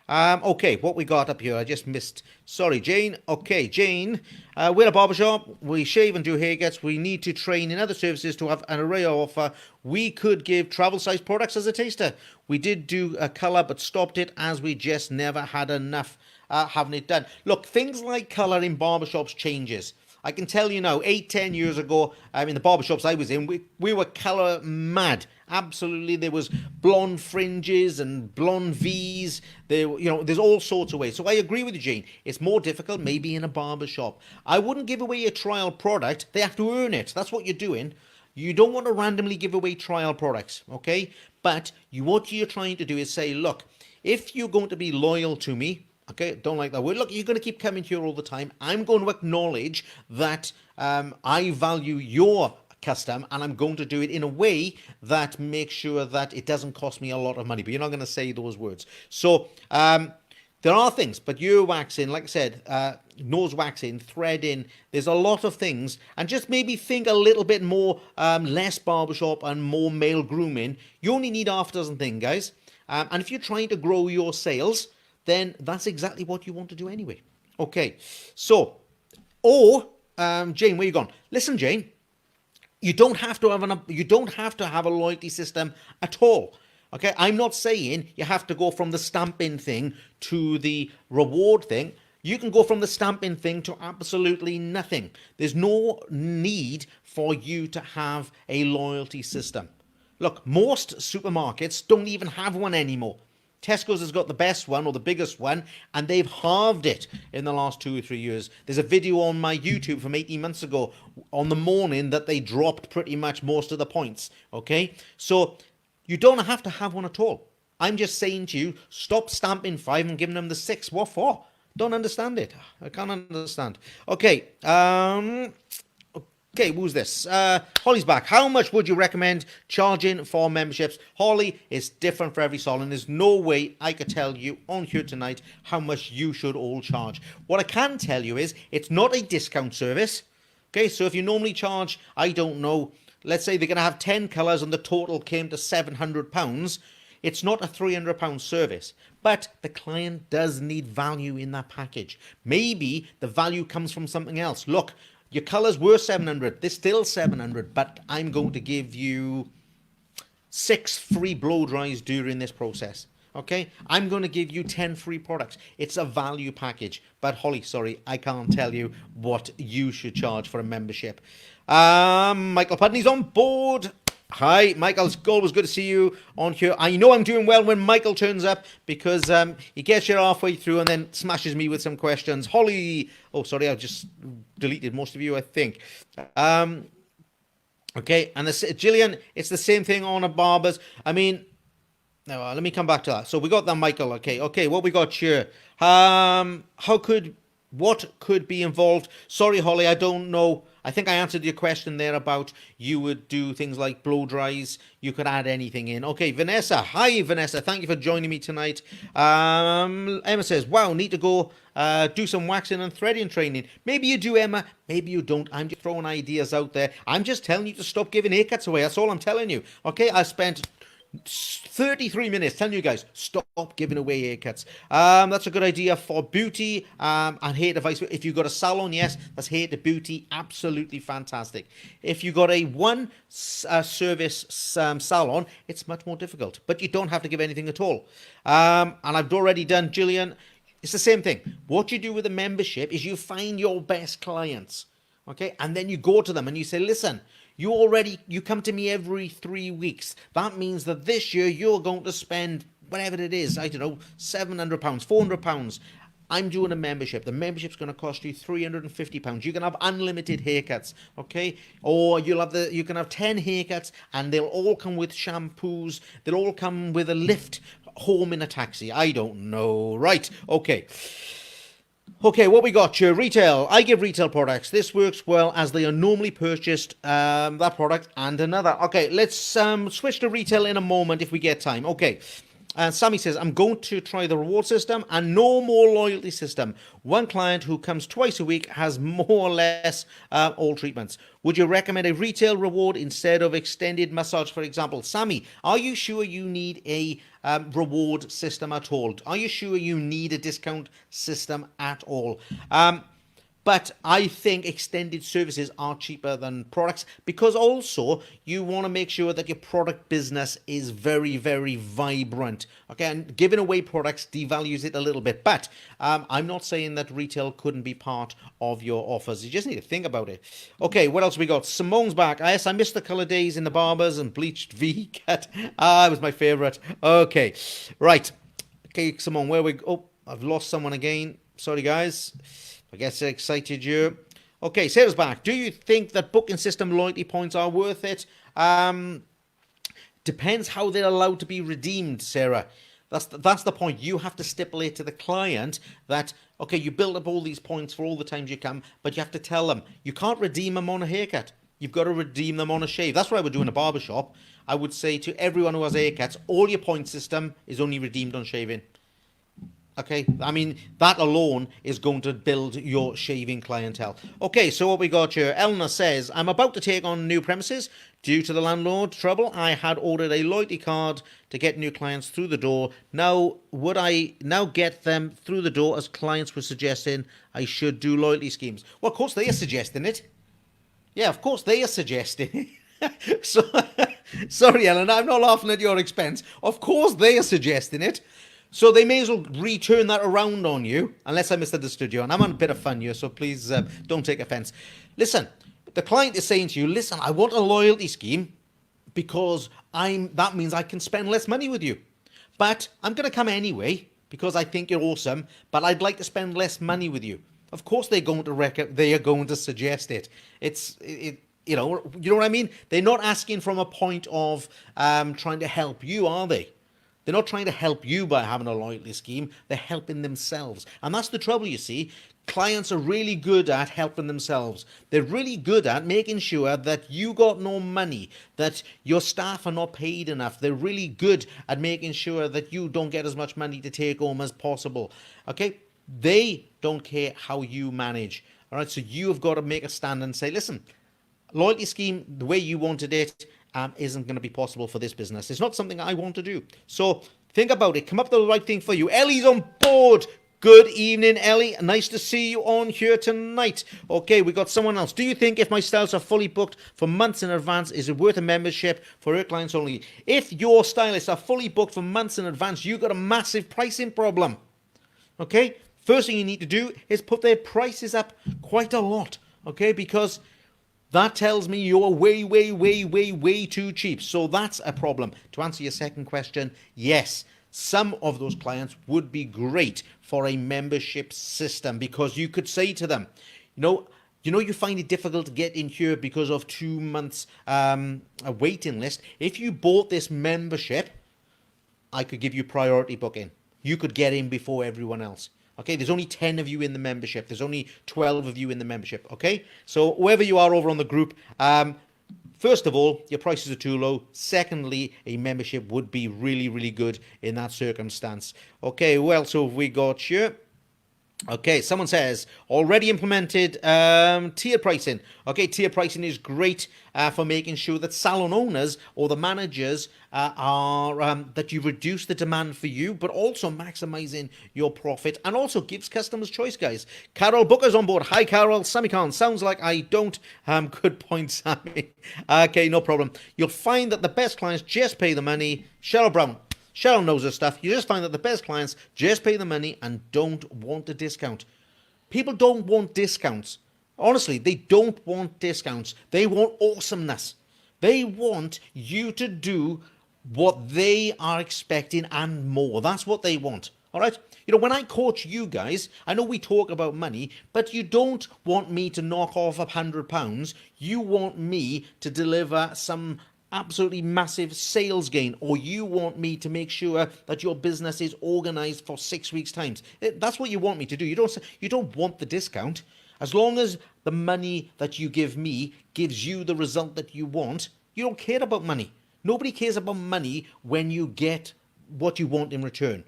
Okay, what we got up here? I just missed. Sorry, Jane. Okay, Jane. We're a barbershop. We shave and do haircuts. We need to train in other services to have an array of offer. We could give travel-sized products as a taster. We did do a colour, but stopped it as we just never had enough having it done. Look, things like colour in barbershops changes. I can tell you now, 8, 10 years ago, in the barbershops I was in, we were colour mad. Absolutely, there was blonde fringes and blonde V's. There's all sorts of ways. So I agree with you, Jane. It's more difficult maybe in a barbershop. I wouldn't give away a trial product. They have to earn it. That's what you're doing. You don't want to randomly give away trial products, okay? But what you're trying to do is say, look, if you're going to be loyal to me, okay, don't like that word. Look, you're going to keep coming here all the time. I'm going to acknowledge that I value your custom, and I'm going to do it in a way that makes sure that it doesn't cost me a lot of money. But you're not going to say those words. So there are things, but ear waxing, like I said, nose waxing, threading, there's a lot of things. And just maybe think a little bit more, less barbershop and more male grooming. You only need half a dozen things, guys. And if you're trying to grow your sales, then that's exactly what you want to do anyway. Okay, so, Jane, where you gone? Listen, Jane, you don't have to have a loyalty system at all. Okay, I'm not saying you have to go from the stamping thing to the reward thing. You can go from the stamping thing to absolutely nothing. There's no need for you to have a loyalty system. Look, most supermarkets don't even have one anymore. Tesco's has got the best one, or the biggest one, and they've halved it in the last 2 or 3 years. There's a video on my YouTube from 18 months ago on the morning that they dropped pretty much most of the points, okay? So you don't have to have one at all. I'm just saying to you, stop stamping 5 and giving them the 6. What for? Don't understand it. I can't understand. Okay, okay, who's this? Holly's back. How much would you recommend charging for memberships? Holly, it's different for every salon. There's no way I could tell you on here tonight how much you should all charge. What I can tell you is it's not a discount service. Okay, so if you normally charge, I don't know, let's say they're going to have 10 colours and the total came to £700, it's not a £300 service. But the client does need value in that package. Maybe the value comes from something else. Look, your colours were 700, they're still 700, but I'm going to give you 6 free blow dries during this process. Okay, I'm going to give you 10 free products. It's a value package. But Holly, sorry, I can't tell you what you should charge for a membership. Michael Pudney's on board. Hi, Michael. It's always good to see you on here. I know I'm doing well when Michael turns up because he gets here halfway through and then smashes me with some questions. Holly, oh, sorry, I just deleted most of you, I think. Okay, and Gillian, it's the same thing on a barber's. I mean, no, let me come back to that. So we got that, Michael. Okay, what we got here? What could be involved? Sorry, Holly, I don't know. I think I answered your question there about you would do things like blow dries. You could add anything in. Okay, Vanessa. Hi, Vanessa. Thank you for joining me tonight. Emma says, wow, need to go do some waxing and threading training. Maybe you do, Emma. Maybe you don't. I'm just throwing ideas out there. I'm just telling you to stop giving haircuts away. That's all I'm telling you. Okay, I spent 33 minutes telling you guys, stop giving away haircuts. That's a good idea for beauty and hair to vice. If you've got a salon, yes, that's hair to beauty. Absolutely fantastic. If you've got a one service salon, it's much more difficult. But you don't have to give anything at all. And I've already done, Gillian. It's the same thing. What you do with a membership is you find your best clients. Okay, and then you go to them and you say, listen, you come to me every 3 weeks. That means that this year you're going to spend whatever it is, I don't know, £700, £400. I'm doing a membership. The membership's going to cost you £350. You can have unlimited haircuts, okay? Or you can have 10 haircuts and they'll all come with shampoos. They'll all come with a lift home in a taxi. I don't know. Right, okay. Okay, what we got here? Retail. I give retail products. This works well as they are normally purchased, that product and another. Okay, let's switch to retail in a moment if we get time. Okay, Sammy says, I'm going to try the reward system and no more loyalty system. One client who comes twice a week has more or less all treatments. Would you recommend a retail reward instead of extended massage, for example? Sammy, are you sure you need a reward system at all? Are you sure you need a discount system at all? But But I think extended services are cheaper than products because also you want to make sure that your product business is very, very vibrant. Okay, and giving away products devalues it a little bit. But I'm not saying that retail couldn't be part of your offers. You just need to think about it. Okay, what else we got? Simone's back. Yes, I missed the colour days in the barbers and bleached V-cut. It was my favourite. Okay, right. Okay, Simone, where we... Oh, I've lost someone again. Sorry, guys. I guess I excited you. Okay, Sarah's back. Do you think that booking system loyalty points are worth it? Depends how they're allowed to be redeemed, Sarah. That's the point. You have to stipulate to the client that, okay, you build up all these points for all the times you come, but you have to tell them you can't redeem them on a haircut. You've got to redeem them on a shave. That's what I would do in a barbershop. I would say to everyone who has haircuts, all your point system is only redeemed on shaving. Okay, I mean, that alone is going to build your shaving clientele. Okay, so what we got here, Eleanor says, I'm about to take on new premises. Due to the landlord trouble, I had ordered a loyalty card to get new clients through the door. Now, would I now get them through the door as clients were suggesting I should do loyalty schemes? Well, of course, they are suggesting it. Yeah, of course, they are suggesting it. So, sorry, Eleanor, I'm not laughing at your expense. Of course, they are suggesting it. So they may as well return that around on you, unless I misunderstood you. And I'm on a bit of fun here, so please don't take offense. Listen, the client is saying to you, listen, I want a loyalty scheme because that means I can spend less money with you. But I'm going to come anyway because I think you're awesome, but I'd like to spend less money with you. Of course they are going to suggest it. You know what I mean? They're not asking from a point of trying to help you, are they? They're not trying to help you by having a loyalty scheme. They're helping themselves. And that's the trouble, you see. Clients are really good at helping themselves. They're really good at making sure that you got no money, that your staff are not paid enough. They're really good at making sure that you don't get as much money to take home as possible. Okay? They don't care how you manage. All right? So you have got to make a stand and say, listen, loyalty scheme, the way you wanted it, isn't going to be possible for this business. It's not something I want to do. So think about it. Come up with the right thing for you. Ellie's on board. Good evening, Ellie. Nice to see you on here tonight. Okay, we got someone else. Do you think if my stylists are fully booked for months in advance, is it worth a membership for her clients only? If your stylists are fully booked for months in advance, you've got a massive pricing problem. Okay? First thing you need to do is put their prices up quite a lot. Okay? Because that tells me you're way too cheap. So that's a problem. To answer your second question, yes, some of those clients would be great for a membership system because you could say to them, you find it difficult to get in here because of 2 months a waiting list. If you bought this membership, I could give you priority booking. You could get in before everyone else. Okay, there's only 10 of you in the membership. There's only 12 of you in the membership. Okay, so whoever you are over on the group, first of all, your prices are too low. Secondly, a membership would be really good in that circumstance. Okay, well, so we got here. Okay, someone says, already implemented tiered pricing. Okay, tiered pricing is great for making sure that salon owners or the managers that you reduce the demand for you, but also maximizing your profit and also gives customers choice, guys. Carol Booker's on board. Hi, Carol. Sammy Khan, sounds like I don't. Good point, Sammy. Okay, no problem. You'll find that the best clients just pay the money. Cheryl Brown. Cheryl knows her stuff. You just find that the best clients just pay the money and don't want a discount. People don't want discounts. Honestly, they don't want discounts. They want awesomeness. They want you to do what they are expecting and more. That's what they want. All right? When I coach you guys, I know we talk about money, but you don't want me to knock off £100. You want me to deliver some absolutely massive sales gain, or you want me to make sure that your business is organized for 6 weeks' time. That's what you want me to do. You don't want the discount. As long as the money that you give me gives you the result that you want, you don't care about money. Nobody cares about money when you get what you want in return.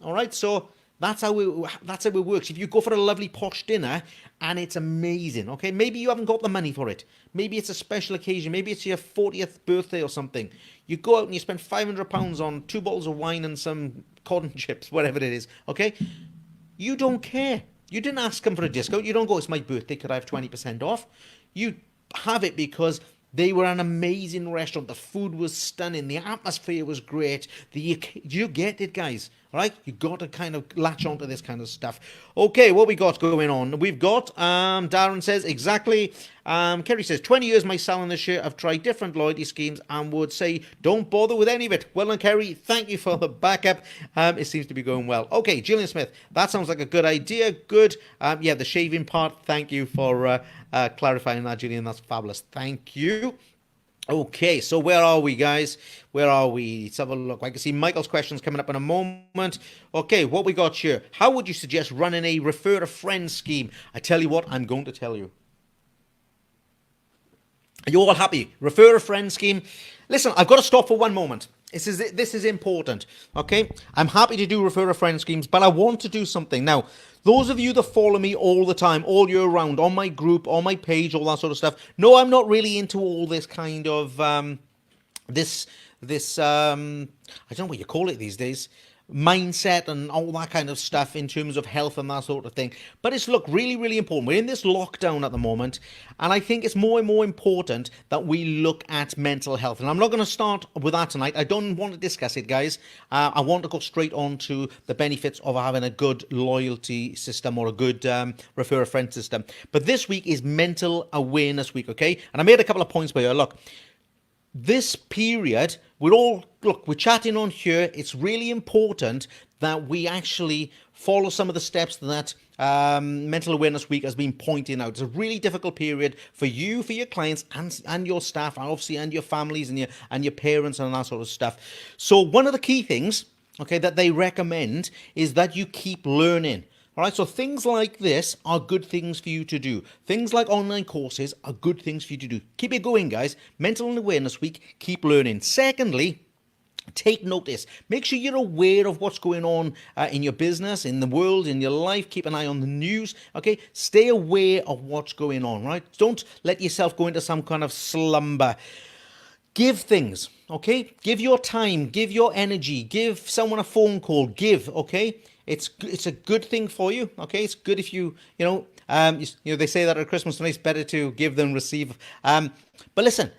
All right, so that's how it works. If you go for a lovely posh dinner and it's amazing, okay, maybe you haven't got the money for it. Maybe it's a special occasion. Maybe it's your 40th birthday or something. You go out and you spend £500 on 2 bottles of wine and some cotton chips, whatever it is, okay? You don't care. You didn't ask them for a discount. You don't go, it's my birthday, could I have 20% off? You have it because they were an amazing restaurant. The food was stunning. The atmosphere was great. You get it, guys. All right? You got to kind of latch onto this kind of stuff. Okay, what we got going on? We've got, Darren says, exactly. Kerry says, 20 years my salon this year. I've tried different loyalty schemes and would say don't bother with any of it. Well done, Kerry. Thank you for the backup. It seems to be going well. Okay, Gillian Smith. That sounds like a good idea. Good. Yeah, the shaving part. Thank you for clarifying that, Gillian. That's fabulous. Thank you. Okay, so where are we, guys? Where are we? Let's have a look. I can see Michael's questions coming up in a moment. Okay, what we got here? How would you suggest running a refer a friend scheme? I tell you what, I'm going to tell you. Are you all happy? Refer a friend scheme. Listen, I've got to stop for one moment. This is important, okay? I'm happy to do refer a friend schemes, but I want to do something. Now, those of you that follow me all the time, all year round, on my group, on my page, all that sort of stuff, no, I'm not really into all this kind of, I don't know what you call it these days, mindset and all that kind of stuff in terms of health and that sort of thing. But it's, look, really, really important. We're in this lockdown at the moment, and I think it's more and more important that we look at mental health. And I'm not going to start with that tonight. I don't want to discuss it, guys. I want to go straight on to the benefits of having a good loyalty system or a good refer a friend system. But this week is Mental Awareness Week, okay? And I made a couple of points by here. Look, this period, we're chatting on here. It's really important that we actually follow some of the steps that Mental Awareness Week has been pointing out. It's a really difficult period for you, for your clients, and your staff, and obviously, and your families, and your parents, and that sort of stuff. So one of the key things, okay, that they recommend is that you keep learning. All right, so things like this are good things for you to do. Things like online courses are good things for you to do. Keep it going, guys. Mental Awareness Week, keep learning. Secondly, take notice. Make sure you're aware of what's going on in your business, in the world, in your life. Keep an eye on the news, okay? Stay aware of what's going on, right? Don't let yourself go into some kind of slumber. Give things, okay? Give your time, give your energy, give someone a phone call, okay? It's a good thing for you, okay? It's good if you they say that at Christmas tonight it's better to give than receive. But listen,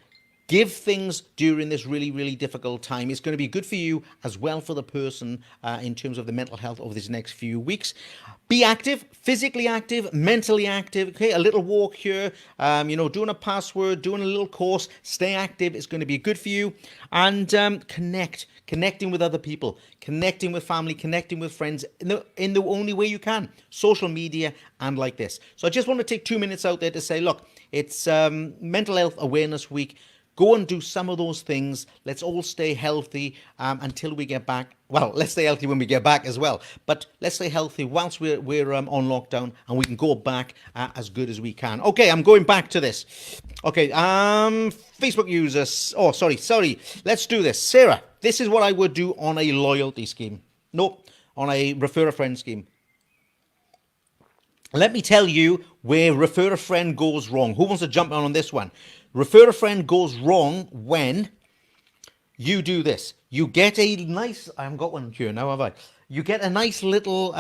give things during this really, really difficult time. It's going to be good for you as well for the person in terms of the mental health over these next few weeks. Be active, physically active, mentally active, okay? A little walk here, doing a password, doing a little course. Stay active. It's going to be good for you. And connecting with other people, connecting with family, connecting with friends in the only way you can, social media and like this. So I just want to take 2 minutes out there to say, look, it's Mental Health Awareness Week. Go and do some of those things. Let's all stay healthy until we get back. Well, let's stay healthy when we get back as well. But let's stay healthy whilst we're on lockdown, and we can go back as good as we can. Okay, I'm going back to this. Okay, Facebook users. Oh, sorry. Let's do this. Sarah, this is what I would do on a loyalty scheme. No, on a refer a friend scheme. Let me tell you where refer a friend goes wrong. Who wants to jump on this one? Refer a friend goes wrong when you do this. You get a nice, I haven't got one here now, have I? You get a nice little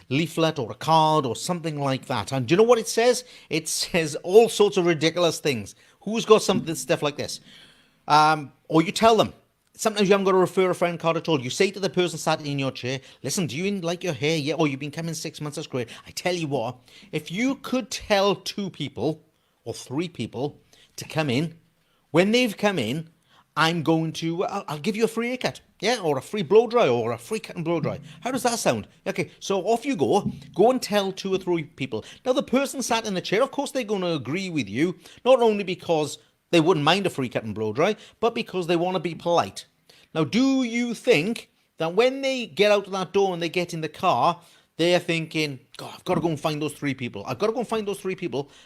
leaflet or a card or something like that. And do you know what it says? It says all sorts of ridiculous things. Who's got stuff like this? Or you tell them. Sometimes you haven't got a refer a friend card at all. You say to the person sat in your chair, listen, do you like your hair? Yeah. Oh, you've been coming 6 months. That's great. I tell you what, if you could tell 2 people or 3 people to come in, when they've come in, I'll give you a free haircut, yeah, or a free blow dry, or a free cut and blow dry. How does that sound? Okay, so off you go and tell 2 or 3 people. Now, the person sat in the chair, of course, they're going to agree with you, not only because they wouldn't mind a free cut and blow dry, but because they want to be polite. Now, do you think that when they get out of that door and they get in the car, they're thinking, God, I've got to go and find those 3 people.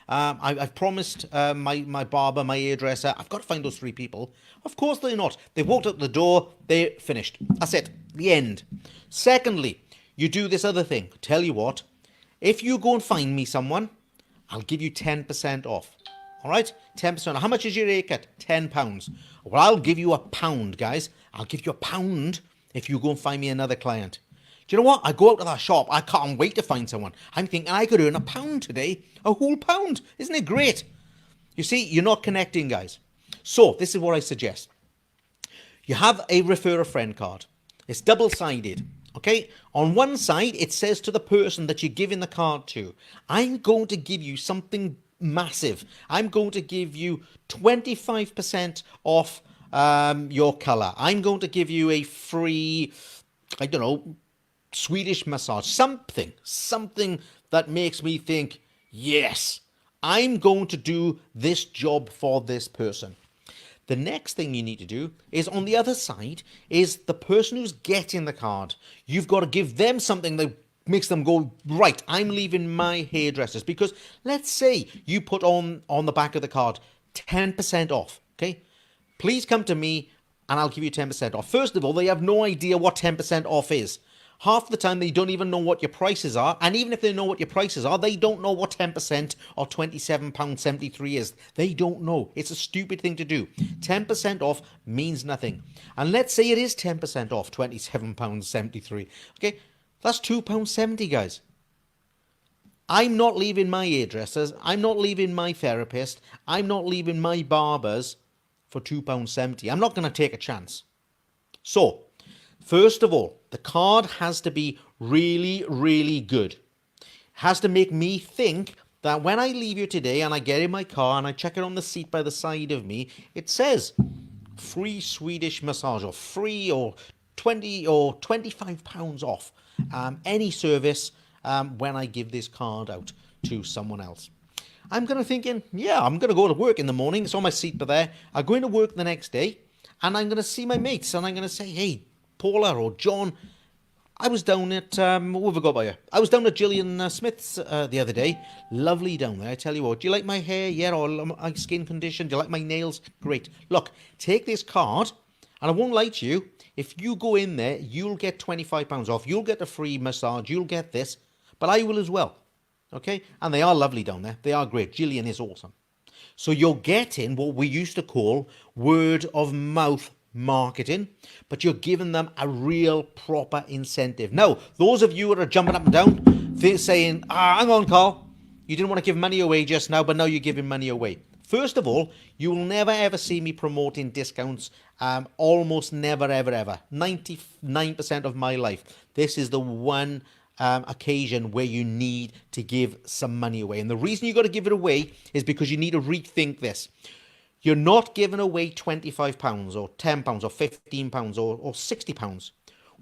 I've promised my barber, my hairdresser, I've got to find those 3 people. Of course they're not. They walked out the door, they're finished. That's it. The end. Secondly, you do this other thing. Tell you what, if you go and find me someone, I'll give you 10% off. All right? 10%. How much is your haircut? £10. Well, I'll give you £1, guys. I'll give you £1 if you go and find me another client. Do you know what? I go out to that shop. I can't wait to find someone. I'm thinking I could earn £1 today. A whole pound. Isn't it great? You see, you're not connecting, guys. So this is what I suggest. You have a refer a friend card. It's double-sided. Okay? On one side, it says to the person that you're giving the card to, I'm going to give you something massive. I'm going to give you 25% off your colour. I'm going to give you a free, I don't know, Swedish massage. Something that makes me think, yes, I'm going to do this job for this person. The next thing you need to do is on the other side is the person who's getting the card. You've got to give them something that makes them go, right, I'm leaving my hairdressers. Because let's say you put on the back of the card 10% off, okay? Please come to me and I'll give you 10% off. First of all, they have no idea what 10% off is. Half the time, they don't even know what your prices are. And even if they know what your prices are, they don't know what 10% or £27.73 is. They don't know. It's a stupid thing to do. 10% off means nothing. And let's say it is 10% off, £27.73. Okay, that's £2.70, guys. I'm not leaving my hairdressers. I'm not leaving my therapist. I'm not leaving my barbers for £2.70. I'm not going to take a chance. So, first of all, the card has to be really, really good. It has to make me think that when I leave you today and I get in my car and I check it on the seat by the side of me, it says free Swedish massage or free or 20 or £25 off any service when I give this card out to someone else. I'm going to thinking, yeah, I'm going to go to work in the morning. It's on my seat by there. I'm going to work the next day and I'm going to see my mates and I'm going to say, hey, Paula or John, I was down at, what have I got by you? I was down at Gillian Smith's the other day. Lovely down there, I tell you what. Do you like my hair? Yeah, or my skin condition? Do you like my nails? Great. Look, take this card, and I won't lie to you. If you go in there, you'll get £25 off. You'll get a free massage. You'll get this. But I will as well. Okay? And they are lovely down there. They are great. Gillian is awesome. So you're getting what we used to call word of mouth marketing, but you're giving them a real proper incentive. Now, those of you that are jumping up and down, saying, hang on, Carl, you didn't want to give money away just now, but now you're giving money away. First of all, you will never ever see me promoting discounts, almost never, ever, ever. 99% of my life, this is the one occasion where you need to give some money away. And the reason you got to give it away is because you need to rethink this. You're not giving away £25 or £10 or £15 or £60.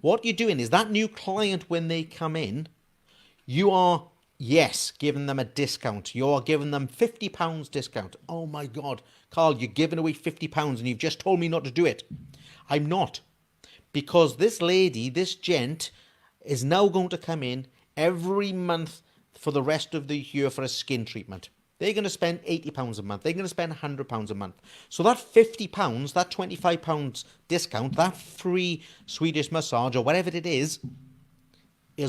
What you're doing is that new client, when they come in, you are, yes, giving them a discount. You're giving them £50 discount. Oh my God, Carl, you're giving away £50 and you've just told me not to do it. I'm not. Because this lady, this gent, is now going to come in every month for the rest of the year for a skin treatment. They're going to spend £80 a month. They're going to spend £100 a month. So that £50, that £25 discount, that free Swedish massage or whatever it is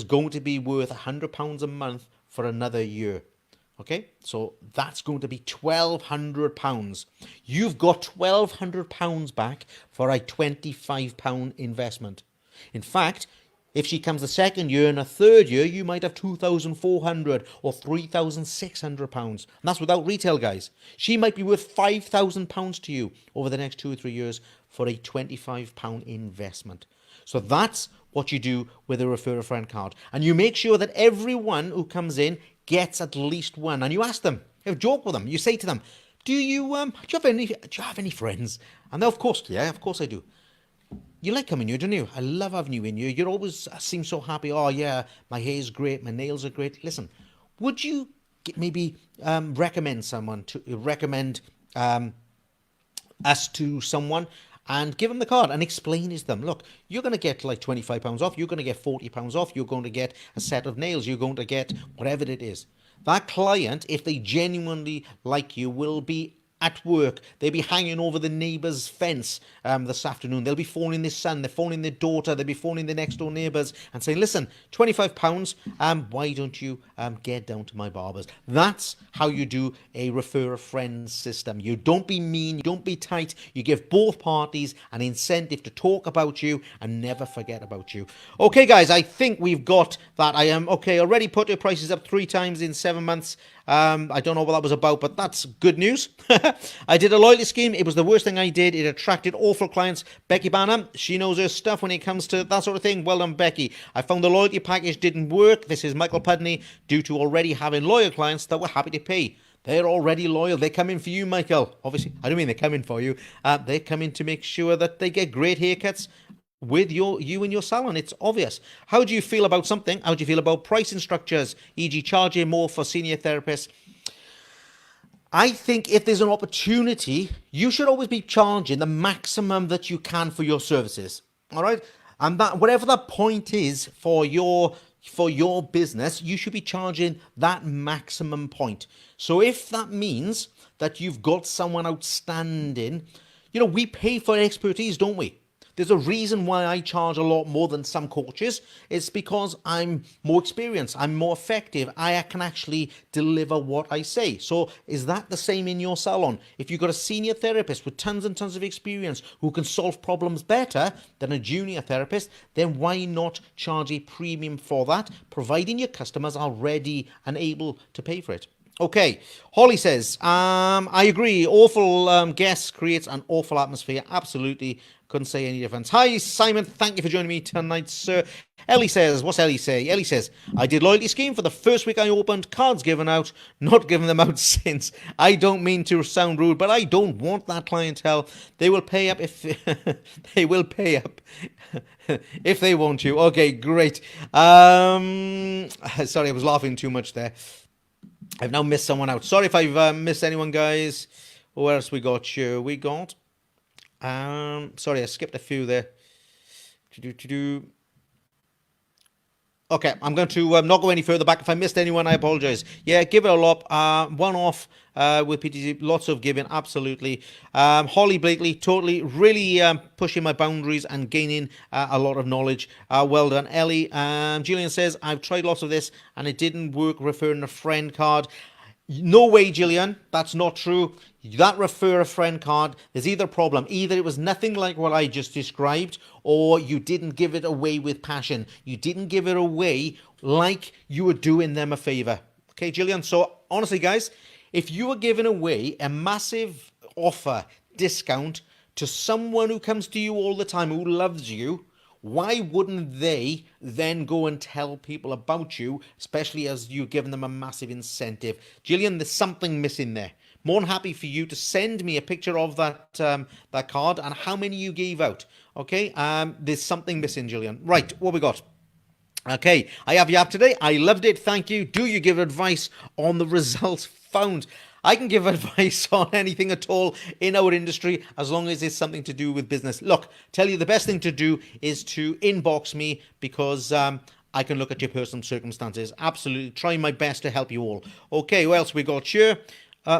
going to be worth £100 a month for another year. Okay? So that's going to be £1,200. You've got £1,200 back for a £25 investment. In fact, if she comes the second year and a third year, you might have £2,400 or £3,600. And that's without retail, guys. She might be worth £5,000 to you over the next 2 or 3 years for a £25 investment. So that's what you do with a refer a friend card. And you make sure that everyone who comes in gets at least one. And you ask them, you have a joke with them. You say to them, do you have any friends? And they'll, of course, yeah, of course I do. You like coming here, don't you? I love having you in here. You always seem so happy. Oh, yeah, my hair's great. My nails are great. Listen, would you maybe recommend someone to recommend us to someone and give them the card and explain it to them? Look, you're going to get like £25 off. You're going to get £40 off. You're going to get a set of nails. You're going to get whatever it is. That client, if they genuinely like you, will be at work. They'll be hanging over the neighbour's fence this afternoon. They'll be phoning their son, they're phoning their daughter, they'll be phoning their next door neighbours and saying, listen, £25, why don't you get down to my barber's? That's how you do a refer a friend system. You don't be mean, you don't be tight, you give both parties an incentive to talk about you and never forget about you. Okay, guys, I think we've got that. I am okay. Already put your prices up 3 times in 7 months. I don't know what that was about, but that's good news. I did a loyalty scheme. It was the worst thing I did. It attracted awful clients. Becky Banner, she knows her stuff when it comes to that sort of thing. Well done, Becky. I found the loyalty package didn't work. This is Michael Pudney, due to already having loyal clients that were happy to pay. They're already loyal. They're coming for you, Michael. Obviously, I don't mean they're coming for you. They're coming to make sure that they get great haircuts with you and your salon. It's obvious. How do you feel about something? How do you feel about pricing structures, e.g. charging more for senior therapists? I think if there's an opportunity, you should always be charging the maximum that you can for your services. All right? And that whatever that point is for your business, you should be charging that maximum point. So if that means that you've got someone outstanding, we pay for expertise, don't we? There's a reason why I charge a lot more than some coaches. It's because I'm more experienced, I'm more effective, I can actually deliver what I say. So is that the same in your salon? If you've got a senior therapist with tons and tons of experience who can solve problems better than a junior therapist, then why not charge a premium for that, providing your customers are ready and able to pay for it? Okay, Holly says, I agree, awful guests creates an awful atmosphere. Absolutely, couldn't say any difference. Hi, Simon, thank you for joining me tonight, sir. Ellie says, what's Ellie say? Ellie says, I did loyalty scheme for the first week I opened, cards given out, not given them out since. I don't mean to sound rude, but I don't want that clientele. They will pay up if they will pay up if they want you. Okay, great. Sorry, I was laughing too much there. I've now missed someone out. Sorry if I've missed anyone, guys. Who else we got here? We got... sorry, I skipped a few there. Okay, I'm going to not go any further back. If I missed anyone, I apologize. Yeah, give it a lot. One off with PTC. Lots of giving, absolutely. Holly Blakely, totally, really pushing my boundaries and gaining a lot of knowledge. Well done, Ellie. Gillian says, I've tried lots of this and it didn't work, referring a friend card. No way, Gillian. That's not true. That refer a friend card, there's either a problem. Either it was nothing like what I just described, or you didn't give it away with passion. You didn't give it away like you were doing them a favor. Okay, Gillian? So, honestly, guys, if you were giving away a massive offer, discount, to someone who comes to you all the time, who loves you, why wouldn't they then go and tell people about you, especially as you've given them a massive incentive? Gillian, there's something missing there. More than happy for you to send me a picture of that that card and how many you gave out. Okay, there's something missing, Gillian. Right, what we got? Okay, I have your app today. I loved it. Thank you. Do you give advice on the results found? I can give advice on anything at all in our industry as long as it's something to do with business. Look, tell you the best thing to do is to inbox me because I can look at your personal circumstances. Absolutely. Try my best to help you all. Okay, who else we got here?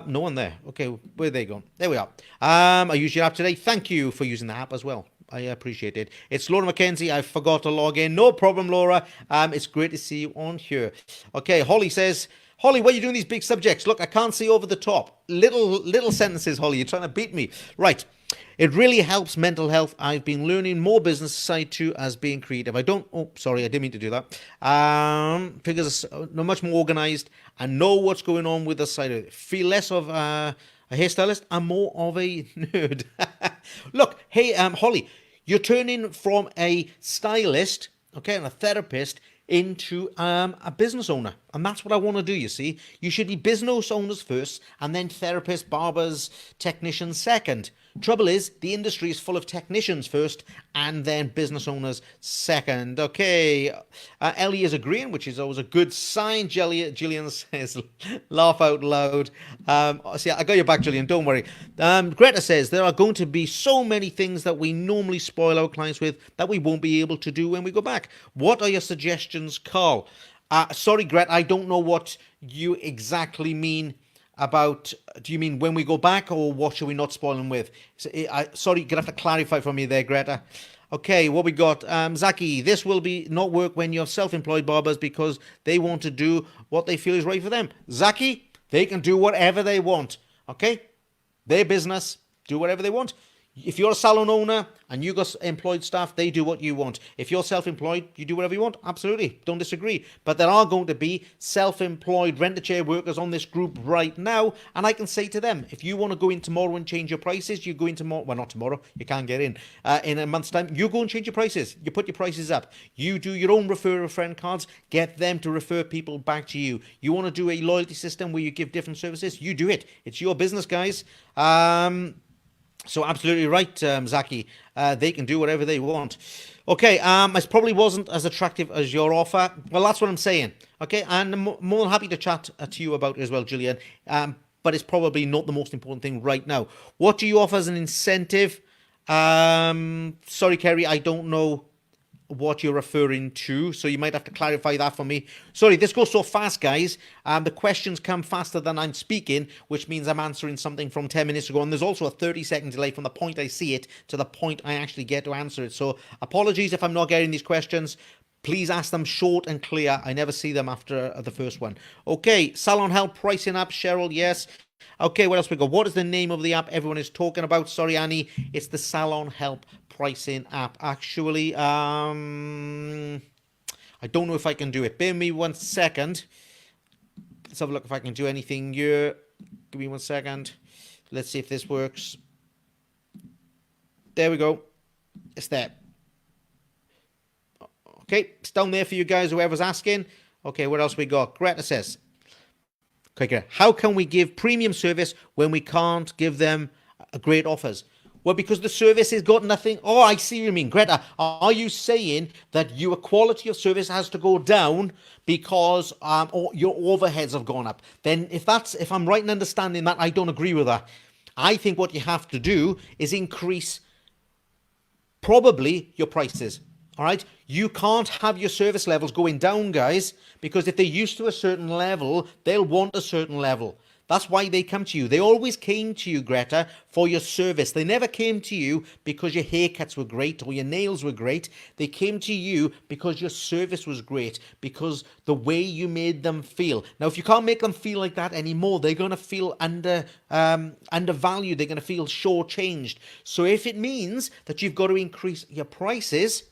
No one there. Okay, where they gone? There we are. I used your app today. Thank you for using the app as well. I appreciate it. It's Laura McKenzie. I forgot to log in. No problem, Laura. It's great to see you on here. Okay, Holly says, Holly, why are you doing these big subjects? Look, I can't see over the top. Little sentences, Holly. You're trying to beat me. Right. It really helps mental health. I've been learning more business side too as being creative. I didn't mean to do that. Figures are much more organized and know what's going on with the side of it. Feel less of a hairstylist and more of a nerd. Look, hey, Holly, you're turning from a stylist, okay, and a therapist into a business owner. And that's what I want to do, you see. You should be business owners first and then therapists, barbers, technicians second. Trouble is, the industry is full of technicians first and then business owners second. Okay, Ellie is agreeing, which is always a good sign. Gillian says, laugh out loud. See, I got your back, Gillian, don't worry. Greta says, there are going to be so many things that we normally spoil our clients with that we won't be able to do when we go back. What are your suggestions, Carl? Sorry, Greta, I don't know what you exactly mean about, do you mean when we go back, or what should we not spoil them with? Sorry, you're going to have to clarify for me there, Greta. Okay, what we got? Zaki, this will be not work when you're self-employed barbers because they want to do what they feel is right for them. Zaki, they can do whatever they want. Okay? Their business, do whatever they want. If you're a salon owner and you got employed staff, they do what you want. If you're self-employed, you do whatever you want. Absolutely. Don't disagree. But there are going to be self-employed rent-a-chair workers on this group right now. And I can say to them, if you want to go in tomorrow and change your prices, you go in tomorrow. Well, not tomorrow. You can't get in a month's time. You go and change your prices. You put your prices up. You do your own refer a friend cards. Get them to refer people back to you. You want to do a loyalty system where you give different services? You do it. It's your business, guys. So absolutely right, Zaki. They can do whatever they want. Okay, it probably wasn't as attractive as your offer. Well, that's what I'm saying. Okay, and I'm more than happy to chat to you about it as well, Julian. But it's probably not the most important thing right now. What do you offer as an incentive? Sorry, Kerry, I don't know what you're referring to, so you might have to clarify that for me. Sorry, this goes so fast, guys. The questions come faster than I'm speaking, which means I'm answering something from 10 minutes ago, and there's also a 30-second delay from the point I see it to the point I actually get to answer it. So apologies if I'm not getting these questions. Please ask them short and clear. I never see them after the first one. Okay, Salon Help pricing app, Cheryl, yes. Okay, what else we got? What is the name of the app everyone is talking about? Sorry, Annie. It's the Salon Help pricing app. Actually, I don't know if I can do it. Bear me 1 second. Let's have a look if I can do anything here. Give me 1 second. Let's see if this works. There we go. It's there. Okay, it's down there for you guys, whoever's asking. Okay, what else we got? Greta says, okay, how can we give premium service when we can't give them great offers? Well, because the service has got nothing. Oh, I see what you mean. Greta, are you saying that your quality of service has to go down because your overheads have gone up? Then if I'm right in understanding that, I don't agree with that. I think what you have to do is increase probably your prices. All right, you can't have your service levels going down, guys, because if they're used to a certain level, they'll want a certain level. That's why they come to you. They always came to you, Greta, for your service. They never came to you because your haircuts were great or your nails were great. They came to you because your service was great, because the way you made them feel. Now, if you can't make them feel like that anymore, they're going to feel undervalued. They're going to feel shortchanged. So if it means that you've got to increase your prices,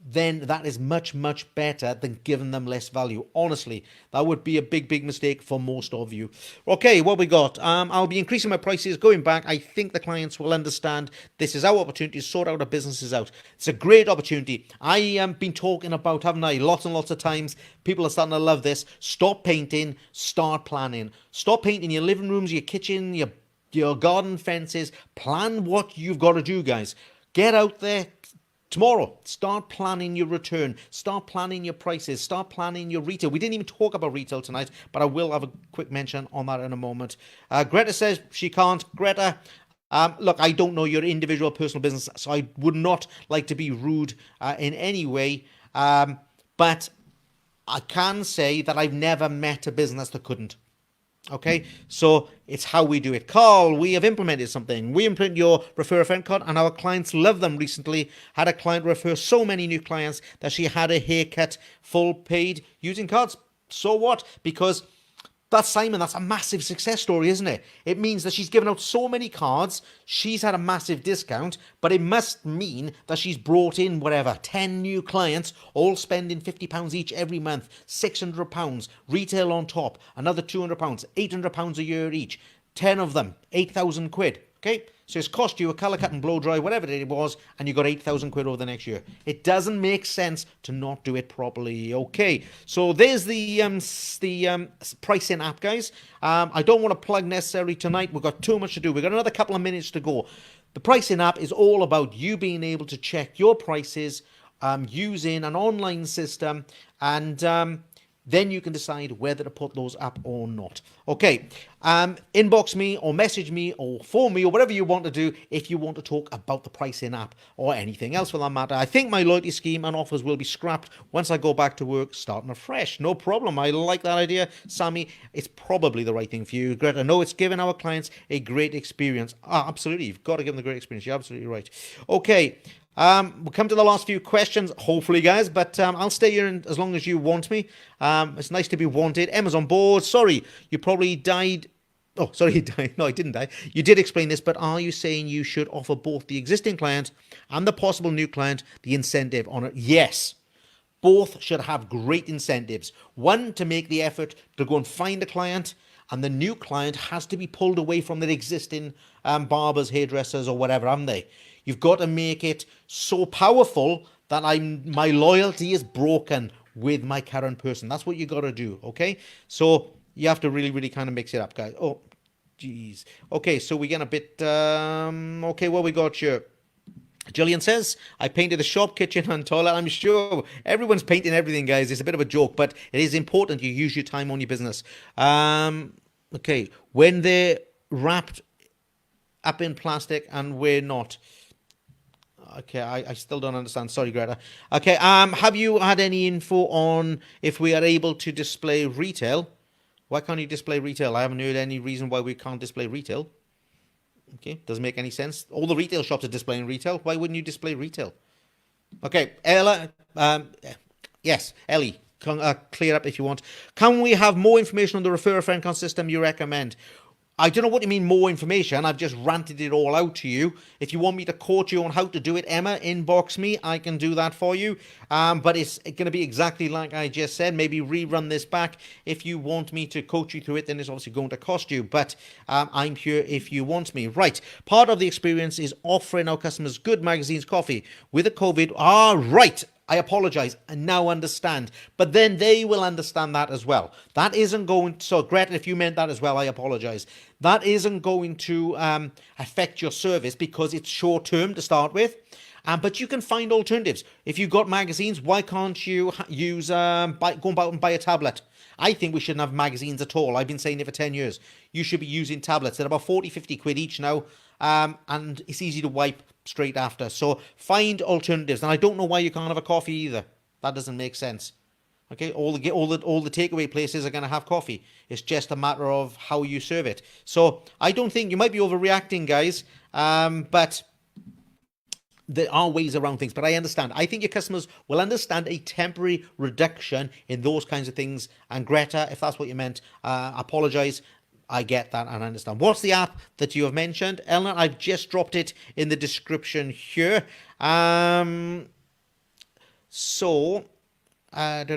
then that is much, much better than giving them less value. Honestly, that would be a big, big mistake for most of you. Okay, what we got? I'll be increasing my prices going back. I think the clients will understand this is our opportunity to sort out our businesses out. It's a great opportunity. I have been talking about, haven't I, lots and lots of times. People are starting to love this. Stop painting, start planning. Stop painting your living rooms, your kitchen, your garden fences. Plan what you've got to do, guys. Get out there. Tomorrow, start planning your return, start planning your prices, start planning your retail. We didn't even talk about retail tonight, but I will have a quick mention on that in a moment. Greta says she can't. Greta, look, I don't know your individual personal business, so I would not like to be rude in any way, but I can say that I've never met a business that couldn't. Okay, so it's how we do it. Carl, we have implemented something. We implemented your refer a friend card and our clients love them. Recently had a client refer so many new clients that she had a haircut full paid using cards. So what? Because that's Simon, that's a massive success story, isn't it? It means that she's given out so many cards, she's had a massive discount, but it must mean that she's brought in, whatever, 10 new clients, all spending £50 each every month, £600, retail on top, another £200, £800 a year each, 10 of them, 8,000 quid, okay? So it's cost you a colour cut and blow dry, whatever it was, and you got 8,000 quid over the next year. It doesn't make sense to not do it properly. Okay, so there's the pricing app, guys. I don't want to plug necessarily tonight. We've got too much to do. We've got another couple of minutes to go. The pricing app is all about you being able to check your prices using an online system, and then you can decide whether to put those up or not. Okay, inbox me or message me or phone me or whatever you want to do if you want to talk about the pricing app or anything else for that matter. I think my loyalty scheme and offers will be scrapped once I go back to work starting afresh. No problem. I like that idea, Sammy. It's probably the right thing for you. Greta, no, it's giving our clients a great experience. Absolutely. You've got to give them the great experience. You're absolutely right. Okay. We'll come to the last few questions, hopefully, guys, but I'll stay here as long as you want me. It's nice to be wanted. Emma's on board. Sorry, you probably died. Oh, sorry, you died. No, I didn't die. You did explain this, but are you saying you should offer both the existing client and the possible new client the incentive on it? Yes. Both should have great incentives. One, to make the effort to go and find a client, and the new client has to be pulled away from their existing barbers, hairdressers, or whatever, haven't they? You've got to make it so powerful that my loyalty is broken with my current person. That's what you got to do, okay? So you have to really, really kind of mix it up, guys. Oh, jeez. Okay, so we get a bit... okay, what we got here? Jillian says, I painted the shop, kitchen and toilet. I'm sure everyone's painting everything, guys. It's a bit of a joke, but it is important you use your time on your business. Okay, when they're wrapped up in plastic and we're not... Okay, I still don't understand. Sorry, Greta. Okay, have you had any info on if we are able to display retail? Why can't you display retail? I haven't heard any reason why we can't display retail. Okay, doesn't make any sense. All the retail shops are displaying retail. Why wouldn't you display retail? Okay, Ella. Yes, Ellie. Clear up if you want. Can we have more information on the refer a friend system you recommend? I don't know what you mean more information. I've just ranted it all out to you. If you want me to coach you on how to do it, Emma, inbox me. I can do that for you. But it's going to be exactly like I just said. Maybe rerun this back. If you want me to coach you through it, then it's obviously going to cost you. But I'm here if you want me. Right. Part of the experience is offering our customers good magazines, coffee. With the COVID, right. I apologize and now understand. But then they will understand that as well. That isn't going to... So, Greta, if you meant that as well, I apologize. That isn't going to affect your service because it's short-term to start with. But you can find alternatives. If you've got magazines, why can't you use go out and buy a tablet? I think we shouldn't have magazines at all. I've been saying it for 10 years. You should be using tablets. They're about 40, 50 quid each now. And it's easy to wipe straight after. So find alternatives. And I don't know why you can't have a coffee either. That doesn't make sense. Okay, all the takeaway places are going to have coffee. It's just a matter of how you serve it. So I don't think you might be overreacting, guys. But there are ways around things. But I understand. I think your customers will understand a temporary reduction in those kinds of things. And Greta, if that's what you meant, apologize. I get that and I understand. What's the app that you have mentioned, Eleanor? I've just dropped it in the description here. So, what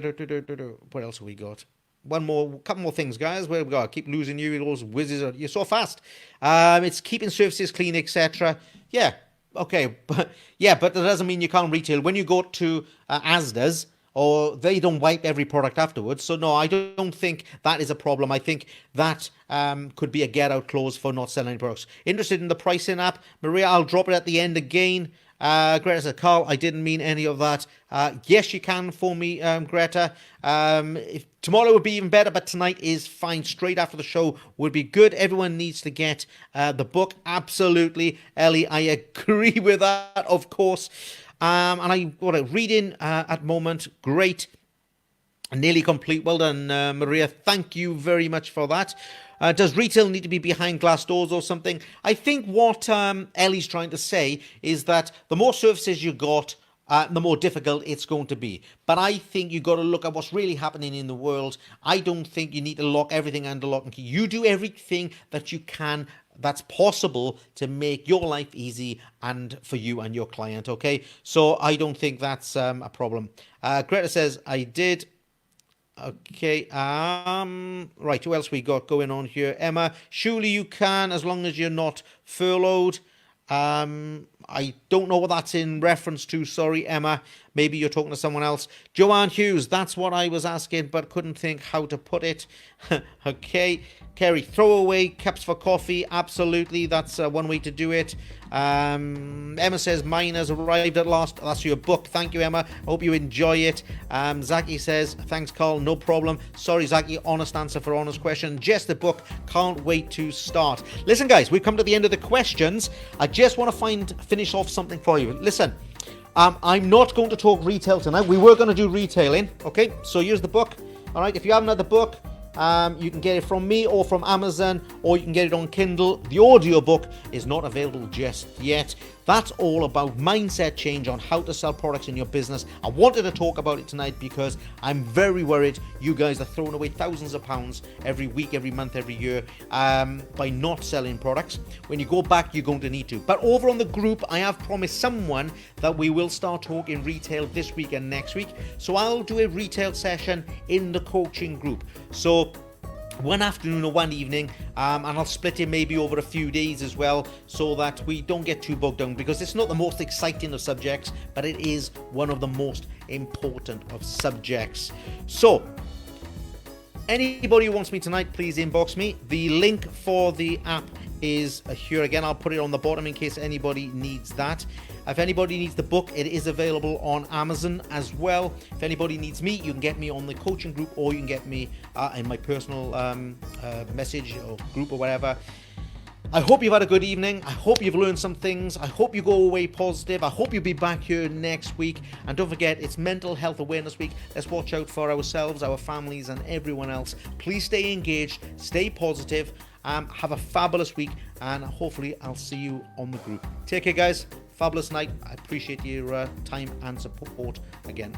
else have we got? Couple more things, guys. Where we go? I keep losing you. Those whizzes. You're so fast. It's keeping surfaces clean, etc. Yeah. Okay. But that doesn't mean you can't retail. When you go to Asda's, or they don't wipe every product afterwards. So no, I don't think that is a problem. I think that could be a get-out clause for not selling any products. Interested in the pricing app? Maria, I'll drop it at the end again. Greta said, Carl, I didn't mean any of that. Yes, you can for me, Greta. If tomorrow would be even better, but tonight is fine. Straight after the show would be good. Everyone needs to get the book. Absolutely. Ellie, I agree with that, of course. And I got a reading at the moment. Great. Nearly complete. Well done, Maria. Thank you very much for that. Does retail need to be behind glass doors or something? I think what Ellie's trying to say is that the more surfaces you got, the more difficult it's going to be. But I think you got to look at what's really happening in the world. I don't think you need to lock everything under lock and key. You do everything that you can that's possible to make your life easy and for you and your client, okay? So I don't think that's a problem. Greta says, I did. Okay, right, who else we got going on here? Emma, surely you can, as long as you're not furloughed. I don't know what that's in reference to. Sorry, Emma. Maybe you're talking to someone else. Joanne Hughes, that's what I was asking, but couldn't think how to put it. Okay. Kerry, throwaway cups for coffee. Absolutely. That's one way to do it. Emma says, mine has arrived at last. That's your book. Thank you, Emma. I hope you enjoy it. Zaki says, thanks, Carl. No problem. Sorry, Zaki. Honest answer for honest question. Just the book. Can't wait to start. Listen, guys, we've come to the end of the questions. I just want to finish off something for you. Listen, I'm not going to talk retail tonight. We were going to do retailing. Okay, so here's the book. All right, if you haven't had the book, you can get it from me or from Amazon, or you can get it on Kindle. The audiobook is not available just yet. That's all about mindset change on how to sell products in your business. I wanted to talk about it tonight because I'm very worried you guys are throwing away thousands of pounds every week, every month, every year by not selling products. When you go back, you're going to need to. But over on the group, I have promised someone that we will start talking retail this week and next week. So I'll do a retail session in the coaching group. So one afternoon or one evening, and I'll split it maybe over a few days as well, so that we don't get too bogged down, because it's not the most exciting of subjects, but it is one of the most important of subjects. So anybody who wants me tonight, please inbox me. The link for the app is here again. I'll put it on the bottom in case anybody needs that. If anybody needs the book, it is available on Amazon as well. If anybody needs me, you can get me on the coaching group, or you can get me in my personal message or group or whatever. I hope you've had a good evening. I hope you've learned some things. I hope you go away positive. I hope you'll be back here next week. And don't forget, it's Mental Health Awareness Week. Let's watch out for ourselves, our families, and everyone else. Please stay engaged, stay positive, have a fabulous week, and hopefully I'll see you on the group. Take care, guys. Fabulous night. I appreciate your time and support again.